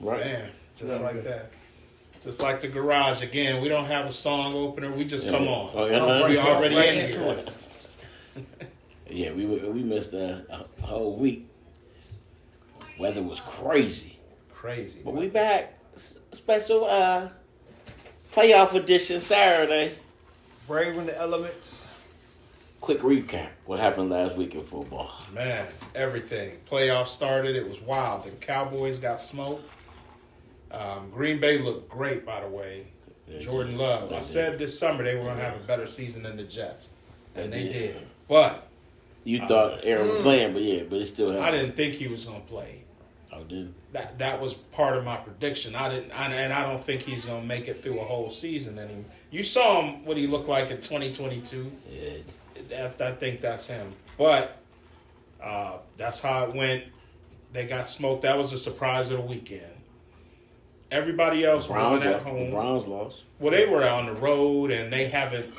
Right. Man, just like that. Just like the garage. Again, we don't have a song opener. We just come on. Oh, yeah. We already in here. Yeah, we missed a whole week. Weather was crazy. Crazy. But we back. Special playoff edition Saturday. Braving the elements. Quick recap. What happened last week in football? Man, everything. Playoffs started. It was wild. The Cowboys got smoked. Green Bay looked great, by the way. Jordan Love. I said this summer they were going to have a better season than the Jets. And they did. But you thought Aaron was playing, but it still happened. I didn't think he was going to play. Oh, didn't? That was part of my prediction. And I don't think he's going to make it through a whole season anymore. You saw him, what he looked like in 2022. Yeah. I think that's him. But that's how it went. They got smoked. That was a surprise of the weekend. Everybody else won at home. The Browns lost. Well, they were on the road, and they haven't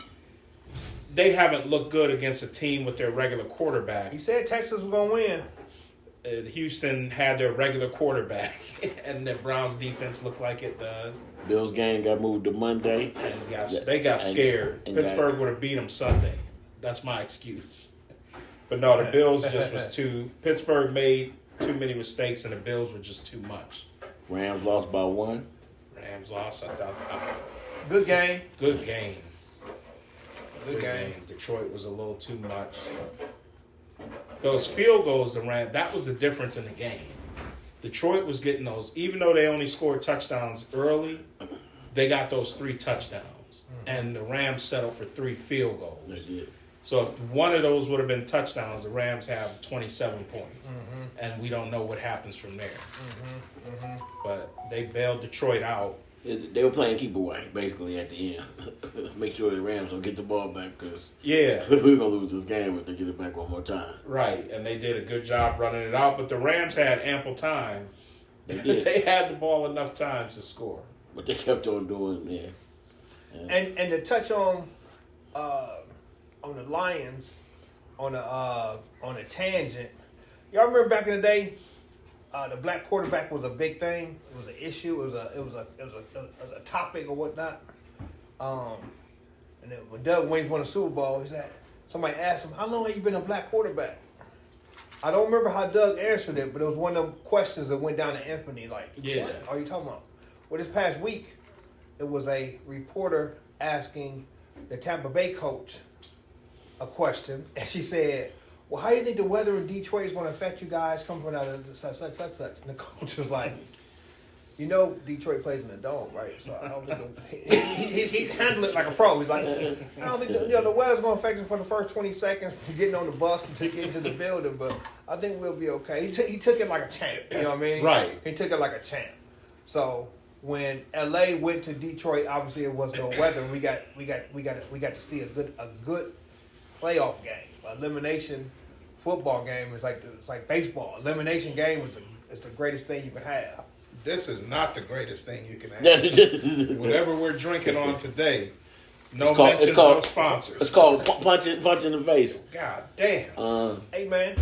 looked good against a team with their regular quarterback. He said Texas was going to win. Houston had their regular quarterback, and the Browns defense looked like it does. Bills game got moved to Monday. And they got scared. Pittsburgh would have beat them Sunday. That's my excuse. But no, the Bills just was Pittsburgh made too many mistakes, and the Bills were just too much. Rams lost by 1. Rams lost. I thought. Good game. Good game. Detroit was a little too much. Those field goals, that was the difference in the game. Detroit was getting those, even though they only scored touchdowns early, they got those 3 touchdowns. Mm-hmm. And the Rams settled for 3 field goals. They did. So if one of those would have been touchdowns, the Rams have 27 points. Mm-hmm. And we don't know what happens from there. Mm-hmm. Mm-hmm. But they bailed Detroit out. They were playing keep away, basically, at the end. Make sure the Rams don't get the ball back because we're going to lose this game if they get it back one more time. Right, and they did a good job running it out. But the Rams had ample time. They did. They had the ball enough times to score. But they kept on doing it, yeah. And to touch on the Lions, on a tangent, y'all remember back in the day, the black quarterback was a big thing. It was an issue. It was a topic or whatnot. And then when Doug Wings won a Super Bowl, somebody asked him, "How long have you been a black quarterback?" I don't remember how Doug answered it, but it was one of them questions that went down to infamy. Like, what are you talking about? Well, this past week, it was a reporter asking the Tampa Bay coach a question, and she said, "Well, how do you think the weather in Detroit is going to affect you guys coming out of such? And the coach was like, Detroit plays in the dome, right? So I don't think he handled it like a pro. He's like, I don't think the weather's going to affect us for the first 20 seconds from getting on the bus to get into the building, but I think we'll be okay. He took it like a champ, you know what I mean? Right. He took it like a champ. So when LA went to Detroit, obviously it was no weather. We got to see a good playoff game, elimination football game. It's like baseball. Elimination game is the greatest thing you can have. This is not the greatest thing you can have. Whatever we're drinking on today, no sponsors. It's called punch in the face. God damn. Hey man,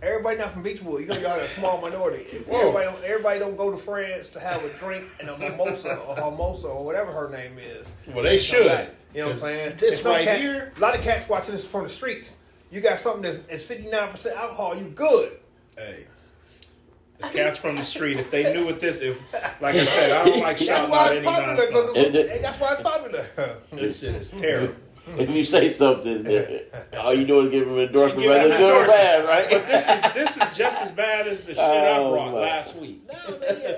everybody not from Beechwood. Y'all a small minority. Everybody don't go to France to have a drink and a mimosa or whatever her name is. Well, they should. You know what I'm saying? This right here. A lot of cats watching this from the streets. You got something that's 59% alcohol. You good? Hey. The cats from the street, if they knew what like I said, I don't like shouting out any nonsense. That's why it's popular. This shit is terrible. If you say something, all you doing is give them an endorsement, whether good or bad, right? But this is just as bad as the shit I brought last week.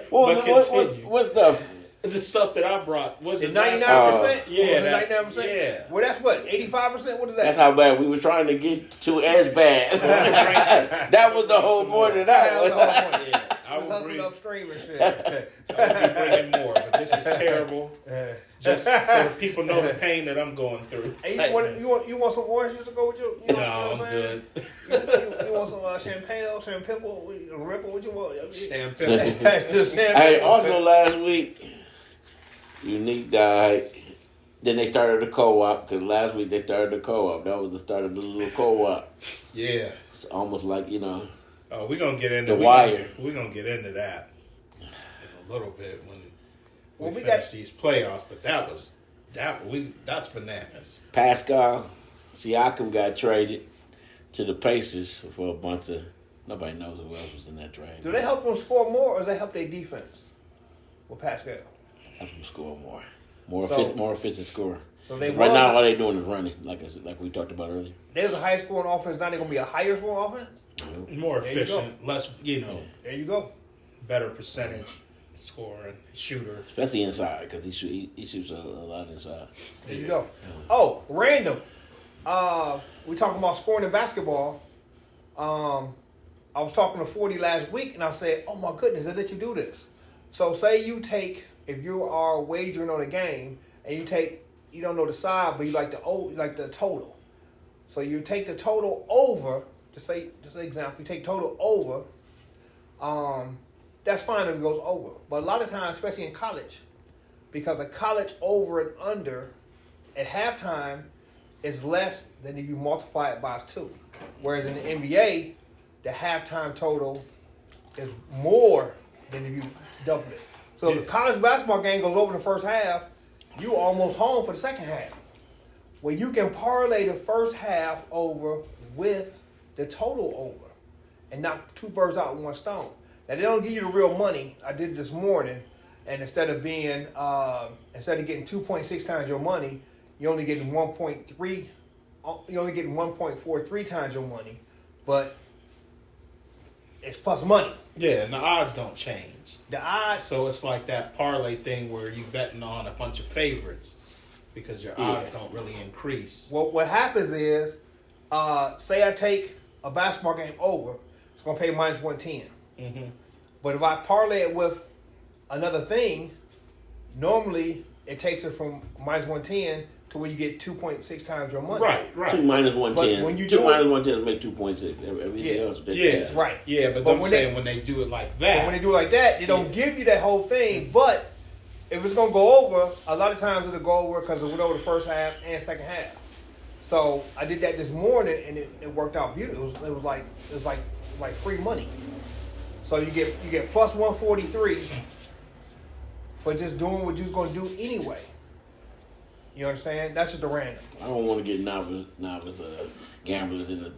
What stuff? The stuff that I brought was it 99%? Yeah, 99%. Yeah. Well, that's what 85%. What is that? That's how bad we were trying to get to as bad. That was the whole point of that one. Yeah, I was hustling upstream and shit. I would be bringing more, but this is terrible. Just so that people know the pain that I'm going through. Hey, you want some oranges to go with you? No, I'm good. You want some champagne, ripple? What you want? Champagne. Hey, also last week, Unique died. Then they started the co-op because last week they started the co-op. That was the start of the little co-op. Yeah, it's almost like Oh, we're gonna get into the Wire. We're gonna get into that. a little bit when we we finished got these playoffs, but that's bananas. Pascal Siakam got traded to the Pacers for a bunch of nobody knows who else was in that trade. Do they help them score more, or does they help their defense with Pascal? Help them score more, more efficient score. So they Right now, all they doing is running, like we talked about earlier. There's a high scoring offense. Now they're gonna be a higher scoring offense. More There you efficient, less There you go. better percentage scoring shooter. Especially inside, because he shoots a lot inside. There you go. Oh, random. We talking about scoring in basketball. I was talking to 40 last week, and I said, "Oh my goodness, they let you do this." So, say you take, if you are wagering on a game, and you don't know the side, but you like the total. So you take the total over. Just an example. You take total over. That's fine if it goes over, but a lot of times, especially in college, because a college over and under at halftime is less than if you multiply it by 2. Whereas in the NBA, the halftime total is more than if you double it. So if the college basketball game goes over in the first half, you almost home for the second half. Well, you can parlay the first half over with the total over and knock 2 birds out with 1 stone. Now, they don't give you the real money. I did it this morning, and instead of getting 2.6 times your money, you're only getting 1.3. You're only getting 1.43 times your money, but it's plus money. Yeah, and the odds don't change. The odds. So it's like that parlay thing where you betting on a bunch of favorites because your odds don't really increase. Well, what happens is, say I take a basketball game over, it's going to pay minus 110. Mm-hmm. But if I parlay it with another thing, normally it takes it from minus 110 to where you get 2.6 times your money. Right. 2 minus 110. But when you 2 do minus it- 110 make 2.6. Everything else. Yeah. Right. Yeah, but I'm saying when they do it like that. But when they do it like that, they don't give you that whole thing. But if it's going to go over, a lot of times it'll go over because it went over the first half and second half. So I did that this morning, and it worked out beautiful. It was like free money. So you get plus 143 for just doing what you're going to do anyway. You understand? That's just the random. I don't want to get novice gamblers in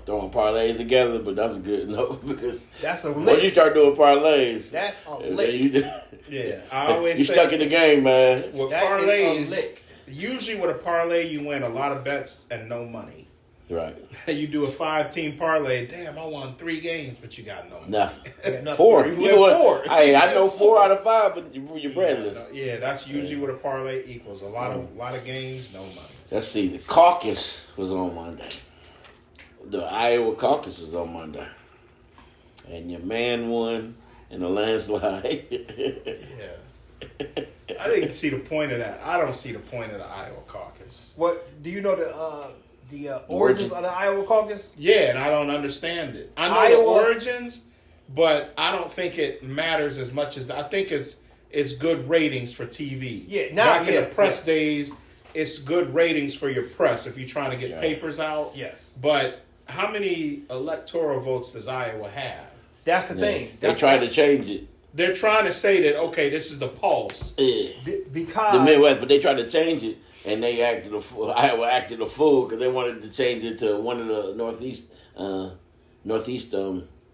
throwing parlays together, but that's a good note because That's a once lick. you start doing parlays, That's a then lick. Yeah, I always you say stuck in the game, man. with That is a parlays, lick. usually with a parlay you win a lot of bets and no money. Right. You do a 5-team parlay, damn, I won 3 games, but you got no money. Nothing. Yeah, nothing. 4. You You win know what? 4. Hey, I know 4 out of 5, but you're breadless. Yeah, that's usually what a parlay equals. A lot of games, no money. Let's see. The caucus was on Monday. The Iowa Caucus was on Monday. And your man won in a landslide. Yeah. I didn't see the point of that. I don't see the point of the Iowa Caucus. What do you know the origins of the Iowa Caucus? Yeah, and I don't understand it. I know the Iowa- origins, but I don't think it matters as much as I think it's good ratings for TV. Yeah, now back in yeah, the press yes. days, it's good ratings for your press if you're trying to get papers out. Yes. But how many electoral votes does Iowa have? That's the thing. They That's tried to change it. They're trying to say that okay, this is the pulse. Yeah. because The Midwest, but they tried to change it, and they acted a fool. Iowa acted a fool because they wanted to change it to one of the northeast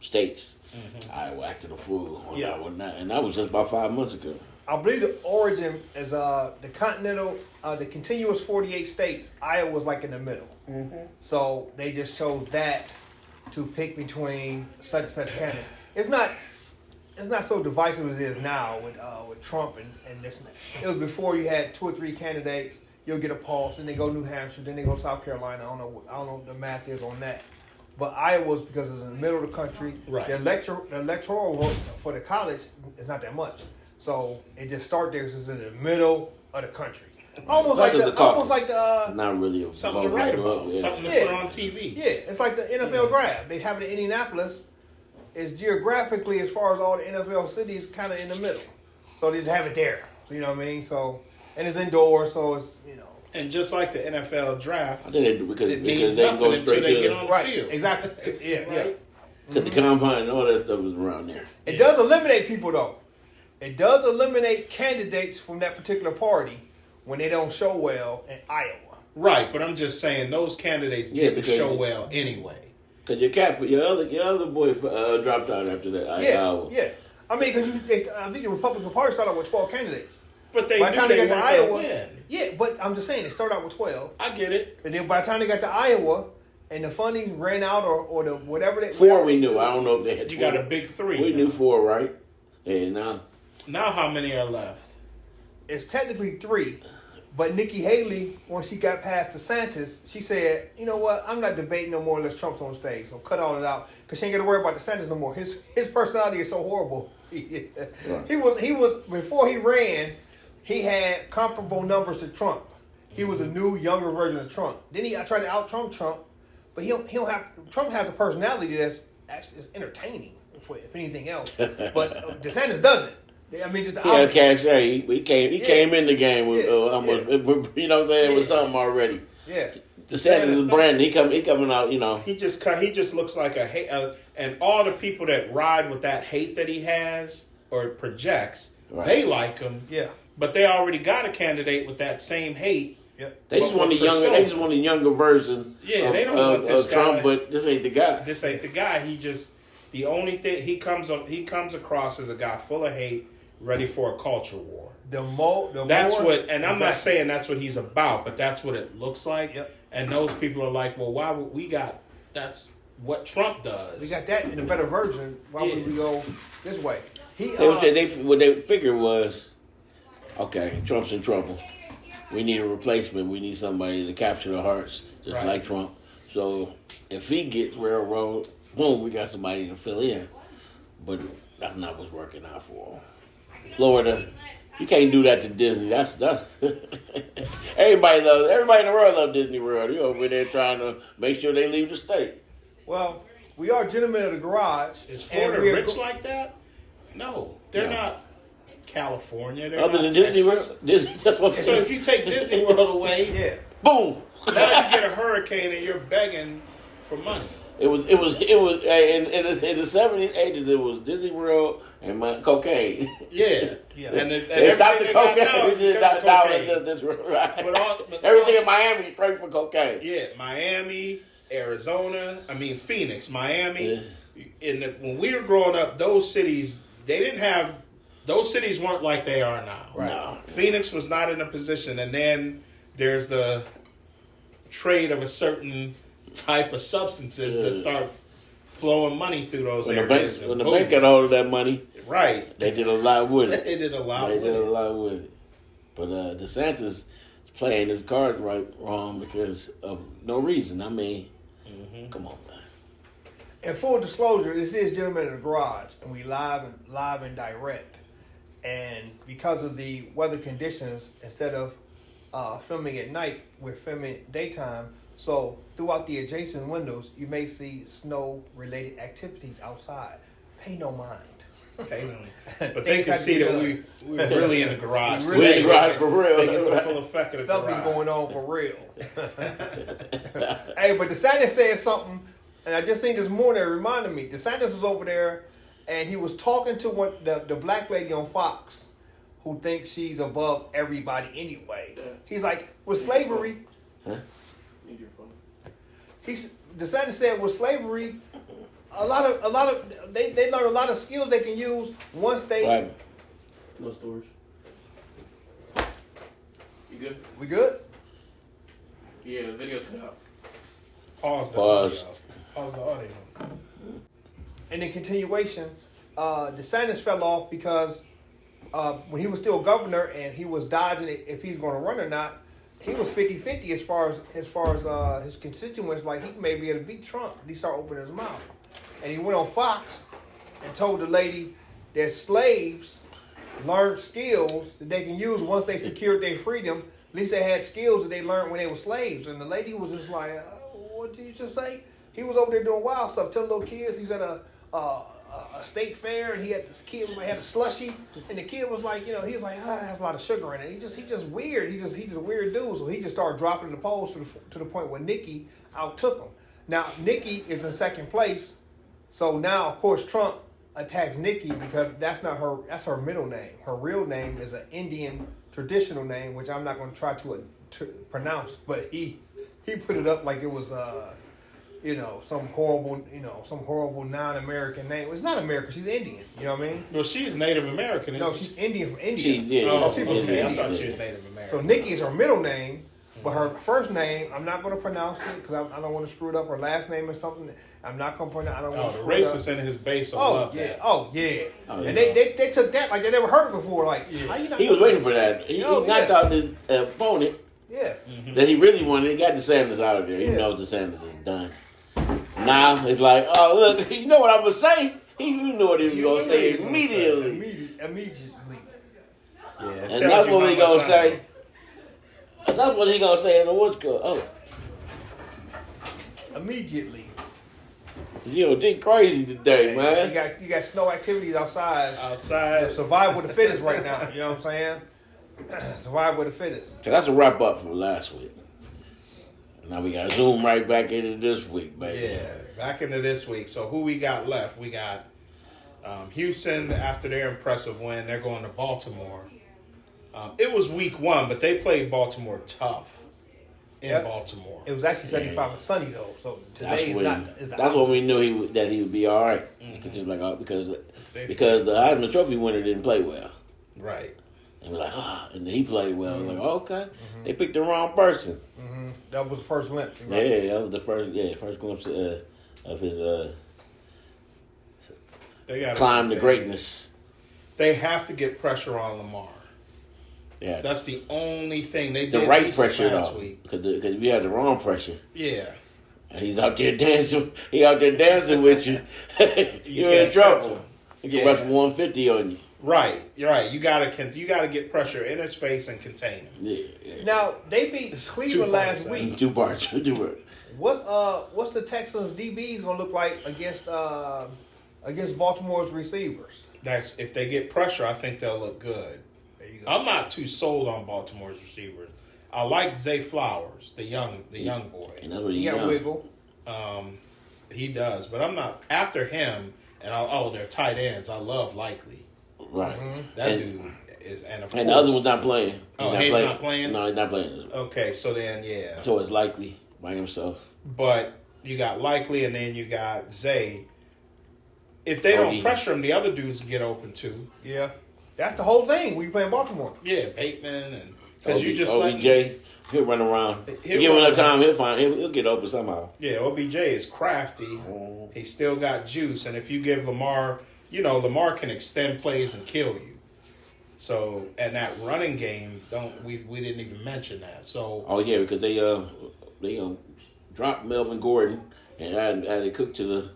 states. Mm-hmm. Iowa acted a fool. On that one, and that was just about 5 months ago. I believe the origin is the continental, the continuous 48 states. Iowa was like in the middle, so they just chose that to pick between such and such candidates. It's not so divisive as it is now with Trump and this and that. It was before you had 2 or 3 candidates. You'll get a pulse, and they go New Hampshire, then they go South Carolina. I don't know what the math is on that. But Iowa's because it's in the middle of the country. Right. The electoral vote for the college is not that much. So it just started there because it's in the middle of the country. Almost like the not really something to write about, something to put on TV. Yeah, it's like the NFL draft. They have it in Indianapolis. It's geographically, as far as all the NFL cities, kind of in the middle. So they just have it there. So, you know what I mean? So, and it's indoors, so it's, you know. And just like the NFL draft, I think they do because it means they nothing go until straight they to get on the field. Exactly. Yeah, Right? because the combine and all that stuff is around there. It does eliminate people, though. It does eliminate candidates from that particular party when they don't show well in Iowa. Right, but I'm just saying those candidates didn't show well anyway. Because your other boy dropped out after that. Iowa. Yeah. I mean, because I think the Republican Party started out with 12 candidates. But by the time they got to Iowa, win. Yeah, but I'm just saying they started out with 12. I get it. And then by the time they got to Iowa, and the funding ran out, or the whatever they 4 we knew. I don't know if they had. You got a big 3. We knew 4, right? And now how many are left? It's technically 3. But Nikki Haley, once she got past DeSantis, she said, "You know what? I'm not debating no more unless Trump's on stage. So cut all it out because she ain't got to worry about DeSantis no more. His personality is so horrible. Right. He was before he ran, he had comparable numbers to Trump. He was a new, younger version of Trump. Then I tried to out Trump, but he don't have. Trump has a personality that's actually is entertaining, if anything else. But DeSantis doesn't. I mean, just the opposite. Cachet. He came in the game with almost, you know what I'm saying, with something already. Yeah. DeSantis is brand. He coming out, you know. He just looks like a hate, and all the people that ride with that hate that he has or projects, they like him. Yeah. But they already got a candidate with that same hate. Yep. They just want a younger. They just want a younger version. Yeah, they don't want this guy. Trump, but this ain't the guy. This ain't the guy. He just the only thing he comes across as a guy full of hate, ready for a culture war. I'm not saying that's what he's about, but that's what it looks like. Yep. And those people are like, well, why would we got? That's what Trump does. We got that in a better version. Why would we go this way? What they figured was, okay, Trump's in trouble. We need a replacement. We need somebody to capture the hearts, just like Trump. So if he gets railroad, boom, we got somebody to fill in. But that's not what's working out for him. Florida, you can't do that to Disney. That's everybody in the world loves Disney World. You're over there trying to make sure they leave the state. Well, we are gentlemen of the garage. Is Florida rich like that? No, they're not. California, they're other not than Texas. Disney World. So if you take Disney World away, boom. Now you get a hurricane and you're begging for money. It was in the 70s, 80s. It was Disney World and cocaine. Yeah. And they stopped the cocaine. Everything in Miami is straight for cocaine. Yeah, Miami, Arizona. Phoenix, Miami. Yeah. When we were growing up, those cities weren't like they are now. Right. No. Phoenix was not in a position, and then there's the trade of a certain type of substances that start flowing money through those areas. When the bank got hold of that money, right, they did a lot with it. They did a lot with it. But DeSantis is playing his cards wrong because of no reason. Come on, man. In full disclosure, this is Gentlemen in the Garage, and we live and direct. And because of the weather conditions, instead of filming at night, we're filming daytime. So throughout the adjacent windows, you may see snow-related activities outside. Pay no mind. But they can see that we're really in the garage. We're in the garage for real. They get the full effect of the Stuff garage. is going on for real. Hey, but DeSantis said something, and I just seen this morning, it reminded me. DeSantis was over there, and he was talking to the black lady on Fox, who thinks she's above everybody anyway. He's like, with slavery... Need your phone. DeSantis said with slavery, a lot of they learn a lot of skills they can use once they. Right. No storage. You good? We good? Yeah, the video cut out. Pause the audio. Pause the audio. And in continuation, DeSantis fell off because when he was still governor and he was dodging it if he's going to run or not. He was 50-50 as far as his constituents, like he may be able to beat Trump. He started opening his mouth. And he went on Fox and told the lady that slaves learned skills that they can use once they secured their freedom. At least they had skills that they learned when they were slaves. And the lady was just like, what did you just say? He was over there doing wild stuff, telling little kids he's at a state fair, and this kid had a slushie, and the kid was like, he was like, that has a lot of sugar in it. He just weird. He's just a weird dude. So he just started dropping the polls to the point where Nikki outtook him. Now Nikki is in second place, so now of course Trump attacks Nikki because that's not her. That's her middle name. Her real name is an Indian traditional name, which I'm not going to try to pronounce. But he put it up like it was some horrible non-American name. It's not American. She's Indian. You know what I mean? Well, she's Native American. No, she's Indian from India. Oh, People from okay. I India. thought she was Native American. So Nikki is her middle name, but her first name, I'm not going to pronounce it because I don't want to screw it up. Her last name is something I'm not going to pronounce. I don't want to screw it up. The racist in his base will love that. Oh, yeah. And they took that like they never heard it before. Like, how you not He was waiting for that. He knocked out his opponent that he really wanted. He got DeSantis out of there. He knows DeSantis is done. Now it's like, oh, look, you know what I'm going to say? He knew what he was going to say immediately. Immediately. Yeah, and that's what he going to say. And that's what he going to say in the woods. Immediately. You did crazy today, man. You got snow activities outside. Outside. Survival of the fittest right now. You know what I'm saying? Survival of the fittest. So that's a wrap up for last week. Now we got to zoom right back into this week, baby. Yeah, back into this week. So who we got left? We got Houston after their impressive win. They're going to Baltimore. It was week 1, but they played Baltimore tough in Baltimore. It was actually 75 and sunny though. So today that's when we knew that he would be all right. Because the Heisman Trophy winner didn't play well. Right. And we're like, and he played well. Like, okay, they picked the wrong person. That was the first glimpse. Right? Yeah, that was the first glimpse of his climb to greatness. They have to get pressure on Lamar. Yeah, that's the only thing they did. The right pressure last week. Because if you had the wrong pressure, yeah, and he's out there dancing. He out there dancing with you. You're in trouble. He can rush 150 on you. Right, you're right. You gotta get pressure in his face and contain him. Yeah. Now they beat Cleveland last week. Two parts. What's the Texans DBs gonna look like against Baltimore's receivers? That's if they get pressure, I think they'll look good. There you go. I'm not too sold on Baltimore's receivers. I like Zay Flowers, the young boy. And that's what he got wiggle. He does, but I'm not after him. And they're tight ends. I love Likely. Right. That dude is, and the other one's not playing. He's not playing? No, he's not playing. Okay, so then, yeah. So it's Likely by himself. But you got Likely, and then you got Zay. If they don't pressure him, the other dudes can get open too. Yeah. That's the whole thing when you play in Baltimore. Yeah, Bateman and because you just OBJ, he'll run around. Give him enough time, he'll get open somehow. Yeah, OBJ is crafty. He still got juice, and if you give Lamar, Lamar can extend plays and kill you. So, and that running game, we didn't even mention that. So, because they dropped Melvin Gordon and added Cook to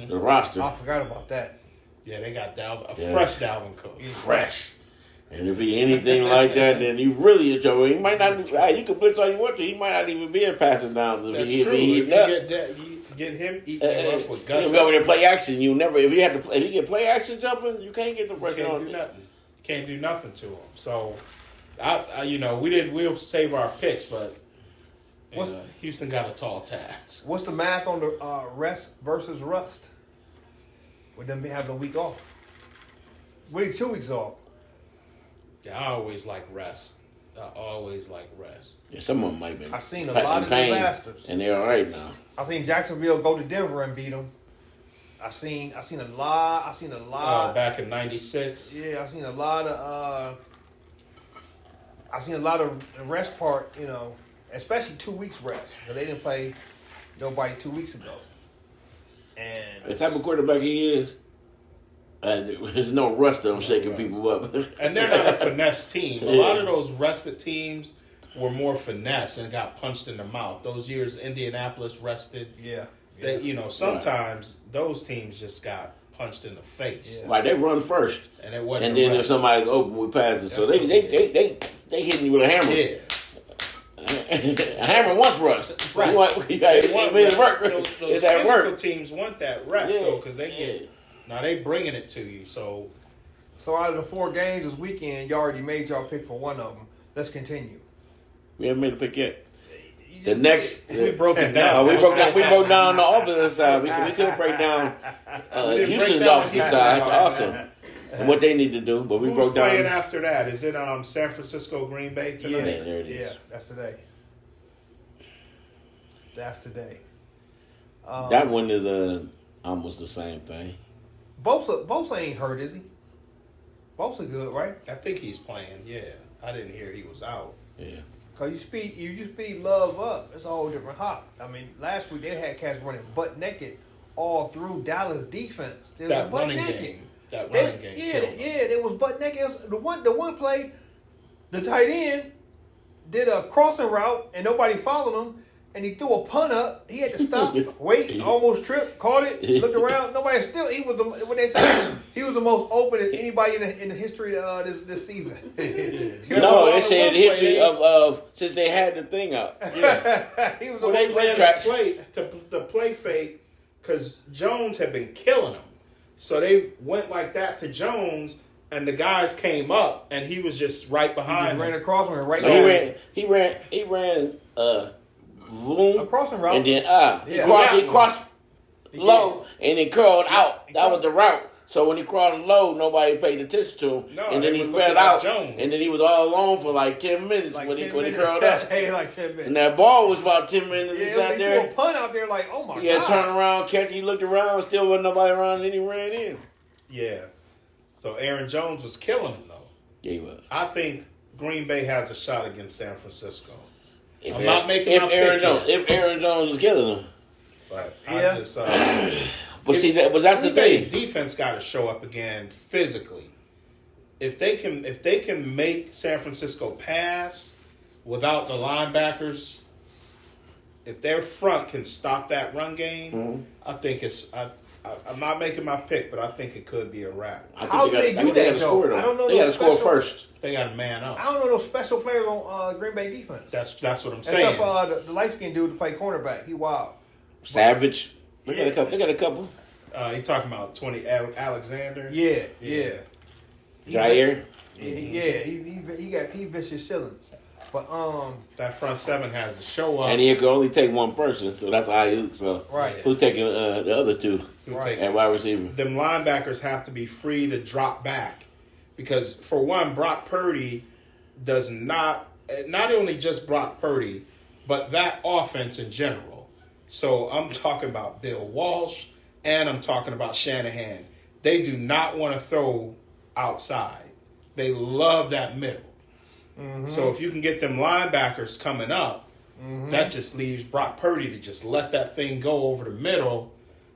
the roster. I forgot about that. Yeah, they got fresh Dalvin Cook. Fresh. And if he anything like that, then you really in trouble. He might not. You can blitz all you want to. He might not even be in passing downs. That's true. If you get him eating up with gusto. He'll go over there play action. You never. If you get play action jumping, you can't get the pressure on him. You can't do nothing to him. So, we'll save our picks, but Houston got a tall task. What's the math on the rest versus rust? With them having a week off. We need 2 weeks off. Yeah, I always like rest. Yeah, some of them might be. I've seen a lot of disasters, and they're all right now. I've seen Jacksonville go to Denver and beat them. I seen a lot. Back in '96. Yeah, I seen a lot of the rest part. Especially 2 weeks rest because they didn't play nobody 2 weeks ago. And the type of quarterback he is, there's no rust on shaking people up. And they're not a finesse team. A lot of those rested teams were more finesse and got punched in the mouth. Those years Indianapolis rested. Yeah. Sometimes those teams just got punched in the face. Yeah. Right, they run first. And it wasn't. And then if somebody's open with passes, so they hitting you with a hammer. Yeah. A hammer wants rust. Right. Those physical teams want that rest though, because they bringing it to you. So out of the 4 games this weekend, you already made y'all pick for one of them. Let's continue. We haven't made a pick yet. The next, we broke it down. we broke down the offensive side. We couldn't break down Houston's offensive side also, and what they need to do. But we Who's broke down. playing after that? Is it San Francisco, Green Bay tonight? Yeah, there it is. Yeah, that's today. That's today. That one is almost the same thing. Bosa ain't hurt, is he? Bosa good, right? I think he's playing. Yeah, I didn't hear he was out. Yeah. Cause you speed Love up. It's a whole different hop. I mean, last week they had cats running butt naked all through Dallas defense. They That was butt running naked. game. That running game. Yeah, killed them. they was butt naked. It was the one play, the tight end did a crossing route and nobody followed him, and he threw a punt up. He had to stop, wait, almost tripped, caught it, looked around. Nobody still. He was what they say. He was the most open as anybody in the history of this season. No, they said the history of since they had the thing out. Yeah, he was the well, they most ran tracks. the play fake because Jones had been killing them, so they went like that to Jones, and the guys came up, and he was just right He behind. just ran them. across him right So there. he ran room A crossing route. and then Yeah. he crossed low and then curled out. That was the route. So when he crossed low, nobody paid attention to him. No, and they then he were spread looking at out, Jones. and then he was all alone for like 10 minutes when he curled up. Hey, like 10 minutes. And that ball was about 10 minutes Yeah, out he threw there. a punt out there like, oh my He had God. to turn around, catch. He looked around, still wasn't nobody around, and then he ran in. Yeah, so Aaron Jones was killing him though. Gave up. I think Green Bay has a shot against San Francisco. If I'm not making my pick yet. If Aaron Jones is killing him, But Yeah. I just, but that's the Green Bay's thing. defense got to show up again physically. If they can make San Francisco pass without the linebackers, if their front can stop that run game, I think it's. I'm not making my pick, but I think it could be a wrap. How do they do that, gotta though? score, I don't know They got to those score special- first. They got to man up. I don't know no special players on Green Bay defense. That's what I'm saying. Except for the light skinned dude to play cornerback. He wild. Savage. They got a couple. They got a couple. You talking about 20 Alexander? Yeah. Jair. He vicious ceilings. But That front seven has to show up. And he could only take one person, so that's Ayuk. So right. who's taking the other two Who take- at wide receiver? them linebackers have to be free to drop back because, for one, Brock Purdy does not only just Brock Purdy, but that offense in general. So I'm talking about Bill Walsh and I'm talking about Shanahan. They do not want to throw outside. They love that middle. So if you can get them linebackers coming up, that just leaves Brock Purdy to just let that thing go over the middle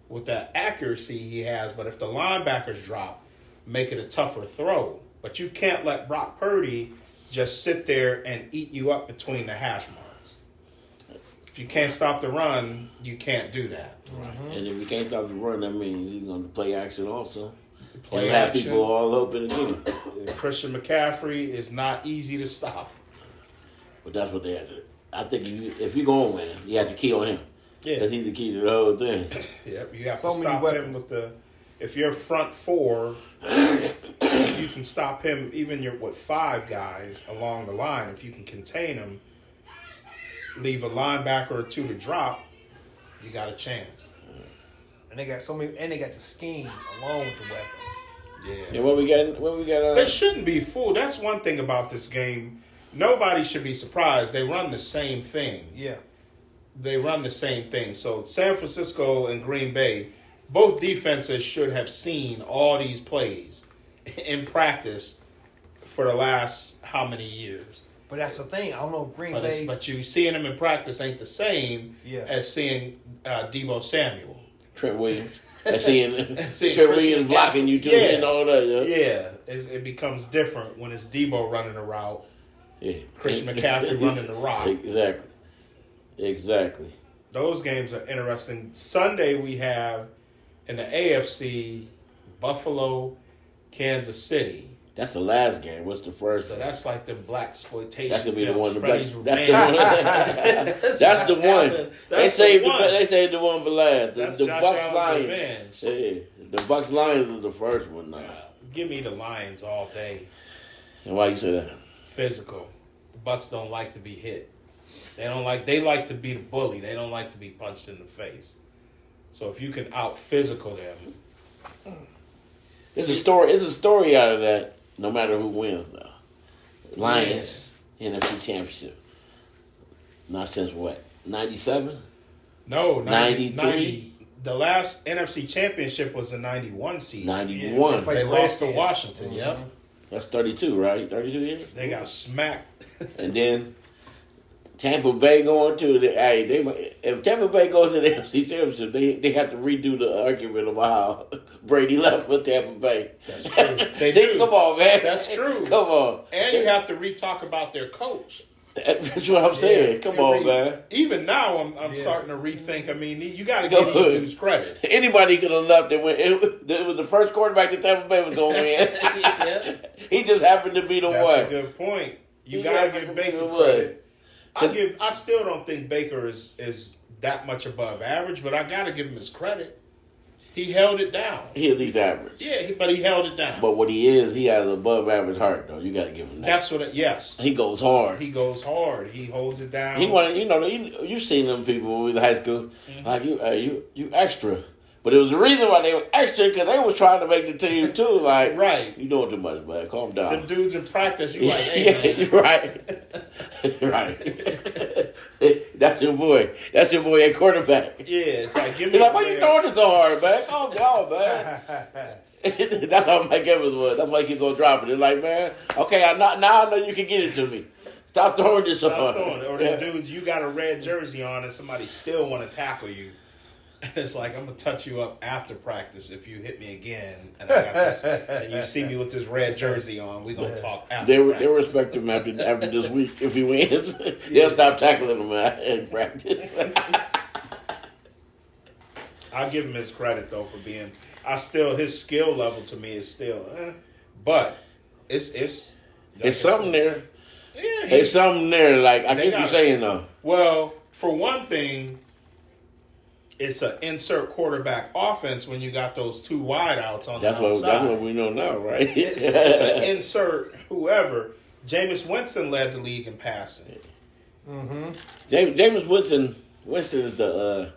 with that accuracy he has. But if the linebackers drop, make it a tougher throw. But you can't let Brock Purdy just sit there and eat you up between the hash marks. If you can't stop the run, you can't do that. And if you can't stop the run, that means he's going to play action also. Play and have action. people all open again. Christian McCaffrey is not easy to stop. But that's what they had to. I think if you're going to win, you have to key on him. Yeah. Because he's the key to the whole thing. Yep, you have So to many stop him weapons. with the. If you're front four, if you can stop him, even with five guys along the line, if you can contain him, leave a linebacker or two to drop, you got a chance. And they got so many, and they got the scheme along with the weapons. Yeah. And what we got? They shouldn't be fooled. That's one thing about this game. Nobody should be surprised. They run the same thing. Yeah. They run the same thing. So San Francisco and Green Bay, both defenses should have seen all these plays in practice for the last how many years. But that's the thing. I don't know if Green Bay. But you seeing them in practice ain't the same Yeah. as seeing Debo Samuel. Trent Williams. I seeing seeing Trent Christian Williams blocking you too Yeah. and all that. Yeah, it becomes different when it's Debo running a route, Yeah. Christian McCaffrey running the rock. Exactly. Those games are interesting. Sunday we have in the AFC Buffalo, Kansas City. That's the last game. What's the first? So that's like the black exploitation. That's gonna be the films, one. The Freddy's black, that's Revenge. the one. That's the one. They saved the one for last. That's The Josh Bucks Allen's Lions. revenge. Yeah, the Bucks Lions is the first one now. Give me the Lions all day. And why you say that? Physical. The Bucks don't like to be hit. They like to be the bully. They don't like to be punched in the face. So if you can out physical them, It's a story. It's a story out of that. No matter who wins, though. Lions NFC Championship. Not since what? 97? no, 93? The last NFC Championship was the 91 season. 91. Yeah, They lost to Redskins. Washington. Mhm. Yep, That's 32, right? 32 years. they got smacked. And then Tampa Bay going to the if Tampa Bay goes to the NFC Championship, they have to redo the argument about how Brady left for Tampa Bay. That's true. They See, do. come on, man. That's true. Come on. And you have to re-talk about their coach. That's what I'm saying. Come on, man. Even now, I'm starting to rethink. I mean, you got to give these dudes credit. Anybody could have left and win. It was the first quarterback that Tampa Bay was going to win. Yeah. He just happened to be the That's one. a good point. You He got to happened give to be Baker the one. credit. I still don't think Baker is that much above average, but I got to give him his credit. He held it down. He at least average. Yeah, but he held it down. But what he has an above average heart, though. You got to give him that. That's what. Yes, He goes hard. he goes hard. He holds it down. He wanted, you've seen them people when we was in high school, like you extra, but it was the reason why they were extra because they was trying to make the team too. Like, Right. You doing too much, man. Calm down. The dudes in practice, you like, hey, Yeah, man. you're right, right. That's your boy. That's your boy at quarterback. Yeah, it's like, give me He's like, a why you player. throwing it so hard, man? Calm down, man. That's how Mike Evans was. That's why he keeps on dropping it. Like, man, okay, now I know you can get it to me. Stop throwing this so Stop hard. throwing it. Or the dudes, you got a red jersey on and somebody still want to tackle you. It's like, I'm going to touch you up after practice if you hit me again. And I got this, and you see me with this red jersey on. We're going to talk after They'll practice. respect him after this week if he wins. They'll stop tackling him in practice. I'll give him his credit, though, for being... his skill level to me is still... but it's It's something there. Yeah, It's something there. Like, I They get you got saying, it. though. Well, for one thing, it's an insert quarterback offense when you got those two wideouts on That's the outside. what we know now, right? It's an insert whoever. Jameis Winston led the league in passing. Mm-hmm. James Winston is the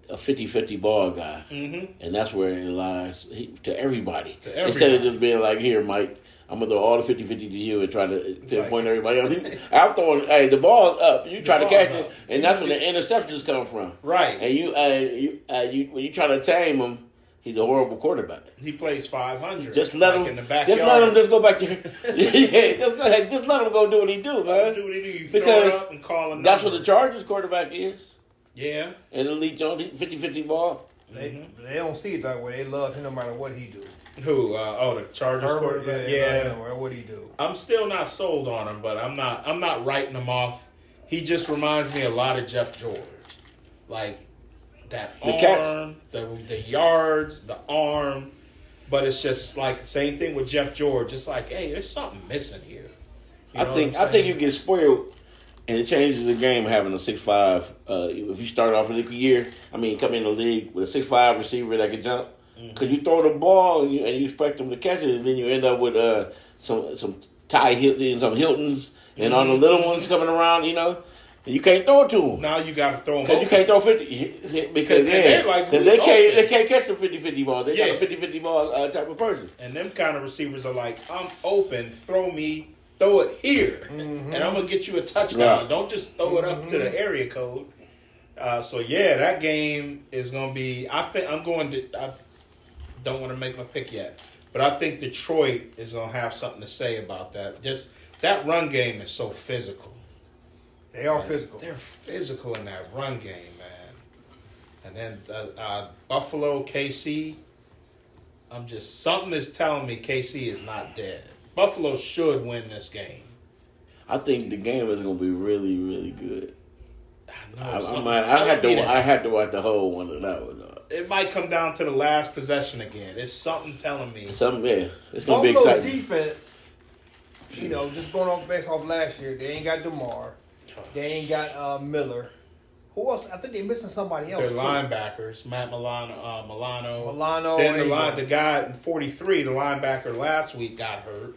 a 50-50 ball guy. Mm-hmm. And that's where it lies to everybody. To everybody. Instead of just being like, here, Mike, I'm going to throw all the 50-50 to you and try to pinpoint everybody else. I'm throwing, the ball's up. You try to catch it, and that's when the interceptions come from. Right. And when you try to tame him, he's a horrible quarterback. He plays 500. Just let like him. in the backyard. Just let him. Just go back there. Yeah, just go ahead. Just let him go do what he do, man. Do what he do. You Because throw it up and call him. that's what the Chargers quarterback is. Yeah. An elite Jones 50-50 ball. They don't see it that way. They love him no matter what he do. Who? The Chargers Herbert, quarterback. yeah. No matter what he do. I'm still not sold on him, but I'm not writing him off. He just reminds me a lot of Jeff George, like that arm, the yards, the arm. But it's just like the same thing with Jeff George. It's like, hey, there's something missing here. You know I think you get spoiled, and it changes the game having a 6'5". If you start off in the year, come in the league with a 6'5" receiver that can jump. Because you throw the ball and you expect them to catch it, and then you end up with some Ty Hilton, some Hiltons, and all the little ones coming around, and you can't throw it to them. Now you got to throw them. Because you can't throw 50 because they can't catch the 50-50 ball. They're not a 50-50 ball type of person. And them kind of receivers are like, I'm open, throw it here, and I'm gonna get you a touchdown. Right. Don't just throw it up to the area code. So that game is gonna be. I don't want to make my pick yet, but I think Detroit is going to have something to say about that. Just that run game is so physical. They are physical. They're physical in that run game, man. And then Buffalo, KC, something is telling me KC is not dead. Buffalo should win this game. I think the game is going to be really, really good. I know. I had to watch the whole one of that one. It might come down to the last possession again. It's something telling me. It's going to be exciting. Defense, just going off based off last year, they ain't got DeMar. They ain't got Miller. Who else? I think they're missing somebody else. They're linebackers. Matt Milano. Milano. Then the guy in 43, the linebacker last week got hurt.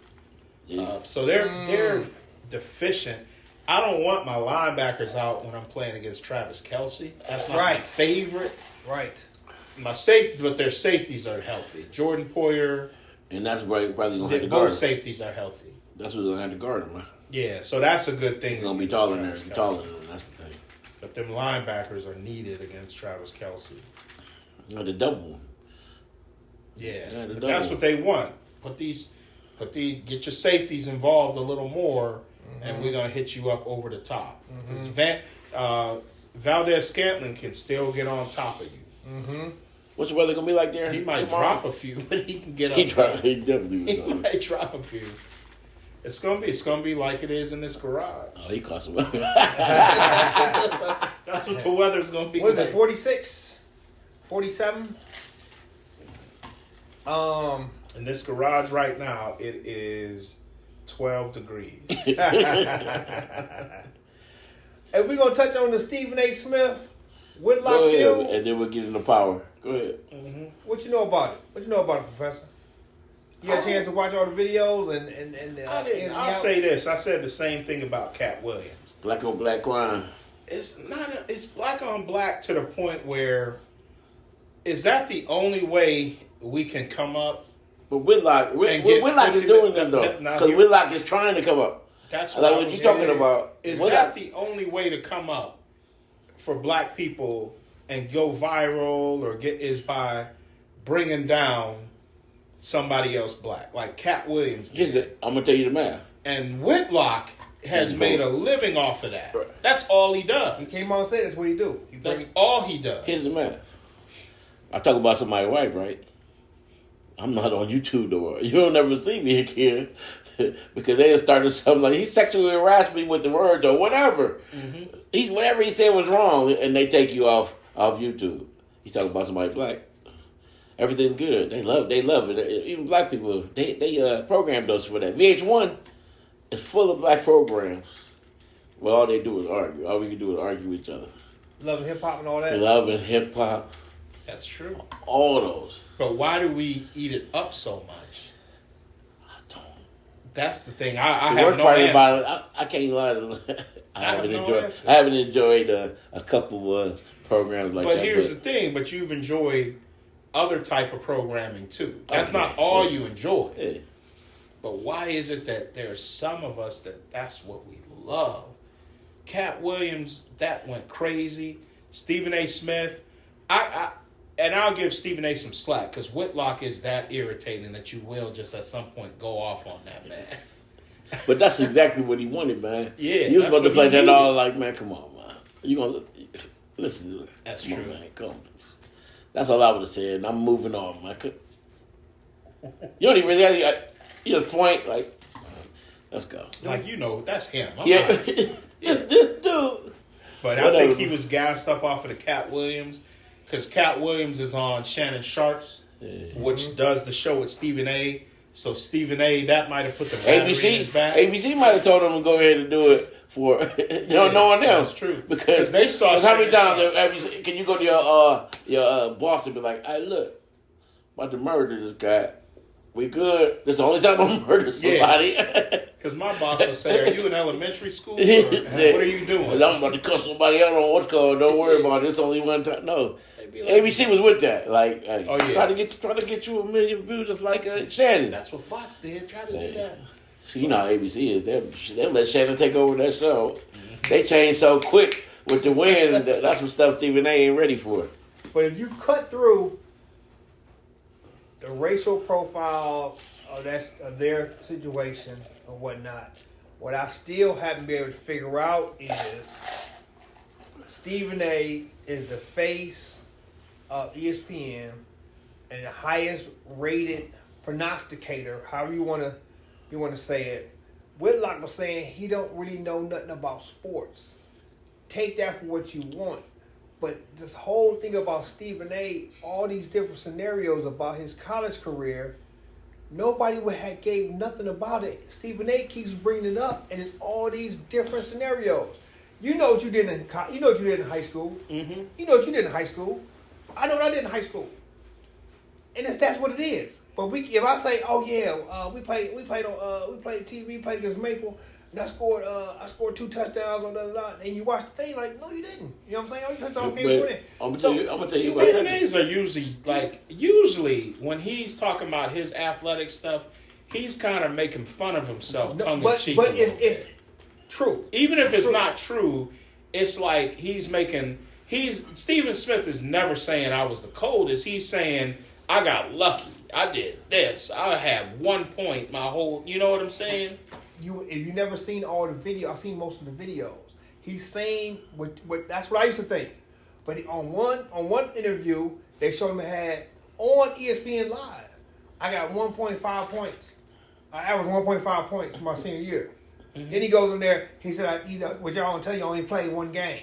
Yeah. So they're deficient. I don't want my linebackers out when I'm playing against Travis Kelce. That's not my favorite. Right. But their safeties are healthy. Jordan Poyer. And that's probably going to have to guard Both him. safeties are healthy. That's what's going to have to guard him, man. Yeah, so that's a good thing. He's going to be taller than him. Taller than him. That's the thing. But them linebackers are needed against Travis Kelce. The double. Yeah, but that's what they want. Get your safeties involved a little more, and we're gonna hit you up over the top. Because Valdez Scantling can still get on top of you. What's the weather gonna be like there? He might drop a few, but he can get up. He definitely will. He might drop a few. It's gonna be like it is in this garage. Oh, he cost him. That's what the weather's gonna be. What is like. it? 46, 47. In this garage right now, it is 12 degrees. Hey, we're gonna touch on the Stephen A. Smith Whitlock Go ahead, Field. and then we'll get into power. Go ahead. What you know about it? What you know about it, Professor? You got a chance to watch all the videos and I didn't. I'll say this. I said the same thing about Cat Williams. Black on black crime. It's it's black on black to the point where is that the only way we can come up? But Whitlock is doing this though, because Whitlock is trying to come up. That's like what you're talking about. Is Whitlock, that the only way to come up for black people and go viral or is by bringing down somebody else black, like Cat Williams did. I'm gonna tell you the math. And Whitlock has made a living off of that. Right. That's all he does. He came on and said that's what he do. That's all he does. Here's the math. I talk about somebody's wife, right? I'm not on YouTube no more. You don't ever see me here because they just started something like he sexually harassed me with the word or whatever. Whatever he said was wrong, and they take you off YouTube. You talk about somebody black. Everything's good. They love it. Even black people, they programmed us for that. VH1 is full of black programs. Well, all they do is argue. All we can do is argue with each other. Love and hip hop and all that. Love and hip hop. That's true. All those. But why do we eat it up so much? I don't. That's the thing. I the have worst no part answer. about it, I can't lie to I haven't enjoyed a couple programs like that. But here's the thing. But you've enjoyed other type of programming too. That's not all you enjoy. Yeah. But why is it that there's some of us that's what we love? Cat Williams, that went crazy. Stephen A. Smith, and I'll give Stephen A. some slack because Whitlock is that irritating that you will just at some point go off on that man. But that's exactly what he wanted, man. Yeah, he was supposed to play that all like, man, come on, man. You gonna listen to it? That's come true, on, man. Come on. That's all I would have said. And I'm moving on, man. You don't even really have you just point like, let's go. Like that's him. This dude. But I think he was gassed up off of the Cat Williams because Cat Williams is on Shannon Sharp's, which does the show with Stephen A. So Stephen A. that might have put the battery in his back. ABC might have told him to go ahead and do it for no one else. That's true because they saw. How many times can you go to your boss and be like, "Hey, look, about to murder this guy. We good. This is the only time I'm murder somebody." Because my boss would say, "Are you in elementary school? Or what are you doing?" I'm about to cuss somebody out on what's called. Don't worry about it. It's only one time. No, like, ABC was with that. Like, try to get you 1 million views, just like Shannon. That's what Fox did. Try to do that. So you know how ABC is. They'll let Shannon take over that show. They change so quick with the win. That's what stuff Stephen A. ain't ready for. But if you cut through the racial profile of their situation or whatnot, what I still haven't been able to figure out is Stephen A. is the face of ESPN and the highest rated prognosticator, however you want to say it. Whitlock was saying he don't really know nothing about sports. Take that for what you want. But this whole thing about Stephen A., all these different scenarios about his college career, nobody would have gave nothing about it. Stephen A. keeps bringing it up, and it's all these different scenarios. You know what you did in high school. Mm-hmm. You know what you did in high school. I know what I did in high school, and that's what it is. But if I say, oh yeah, we played TV, played against Maple. and I scored 2 touchdowns on the and you watch the thing like, no, you didn't. You know what I'm saying? All your touchdowns came But with it. I'm gonna tell you Stephen about A's are usually when he's talking about his athletic stuff, he's kind of making fun of himself, tongue in cheek. But it's true. Even if it's not true, it's like Stephen Smith is never saying I was the coldest. He's saying I got lucky. I did this. I had 1 point my whole. You know what I'm saying? If you never seen all the video, I've seen most of the videos. He's saying what that's what I used to think. But on one interview, they showed him had on ESPN Live. I got 1.5 points. I averaged 1.5 points my senior year. Mm-hmm. Then he goes in there. He said, "What y'all gonna tell you? Only played one game.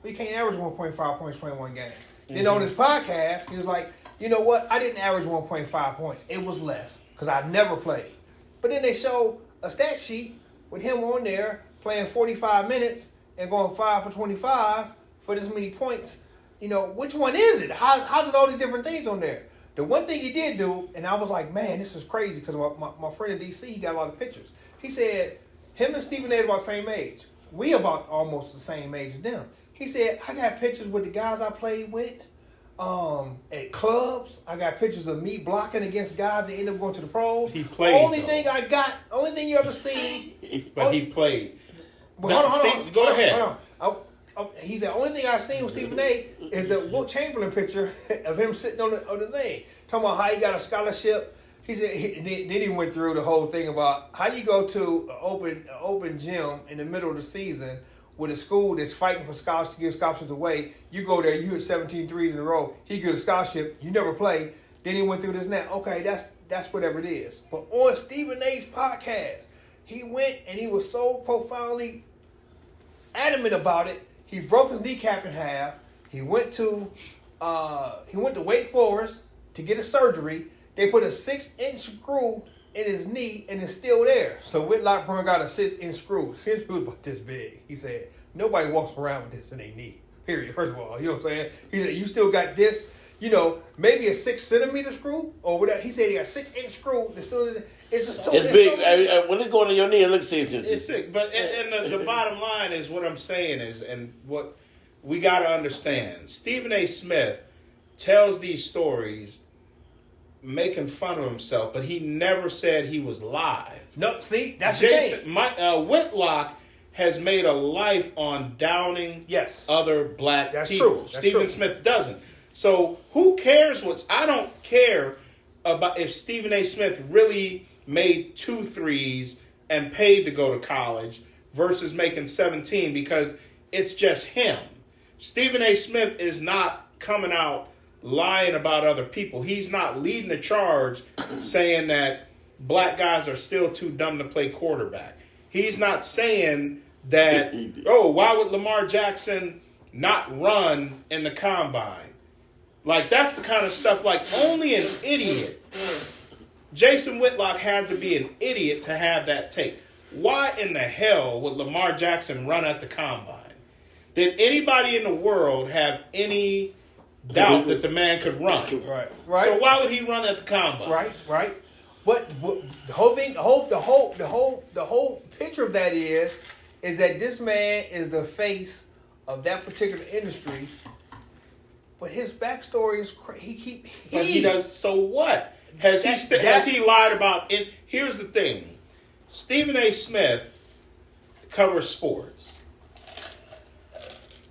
Well, you can't average 1.5 points playing one game." Mm-hmm. Then on his podcast, he was like, "You know what? I didn't average 1.5 points. It was less because I never played." But then they show a stat sheet with him on there playing 45 minutes and going 5 for 25 for this many points. You know, which one is it? How's it all these different things on there? The one thing he did do, and I was like, man, this is crazy because my friend in D.C., he got a lot of pictures. He said him and Stephen A. about the same age. We about almost the same age as them. He said, I got pictures with the guys I played with at clubs. I got pictures of me blocking against guys that end up going to the pros. He played. Only thing you ever seen. But he played. Well, Go ahead. Hold on. He said, only thing I seen with Stephen A. is the Wilt Chamberlain picture of him sitting on the thing. Talking about how he got a scholarship. He said, then he went through the whole thing about how you go to an open gym in the middle of the season with a school that's fighting for scholarships to give scholarships away. You go there, you hit 17 threes in a row. He gives a scholarship. You never play. Then he went through this and that. Okay, that's whatever it is. But on Stephen A.'s podcast, he went and he was so profoundly adamant about it. He broke his kneecap in half. He went to Wake Forest to get a surgery. They put a 6-inch screw in his knee and it's still there. So Whitlock Brown got a 6-inch screw. 6 screw about this big. He said, nobody walks around with this in their knee. Period. First of all, you know what I'm saying? He said, you still got this, maybe a 6-centimeter screw or whatever. He said he got a 6-inch screw. It's just it's big. When it's going to your knee, it looks 6 inches. It's sick. But and the bottom line is what I'm saying is, and what we got to understand, Stephen A. Smith tells these stories making fun of himself, but he never said he was live. No, see, that's the thing. Whitlock has made a life on downing other black people. True. That's Stephen true. Smith doesn't. So who cares I don't care about if Stephen A. Smith really made 2 threes and paid to go to college versus making 17 because it's just him. Stephen A. Smith is not coming out lying about other people. He's not leading the charge saying that black guys are still too dumb to play quarterback. He's not saying that, why would Lamar Jackson not run in the combine? Like, that's the kind of stuff, like, only an idiot. Jason Whitlock had to be an idiot to have that take. Why in the hell would Lamar Jackson run at the combine? Did anybody in the world have any doubt that the man could run? Right. So why would he run at the combine? Right. But the whole thing, the whole picture of that is that this man is the face of that particular industry. But his backstory is he does. So what? Has he lied about it? Here's the thing: Stephen A. Smith covers sports.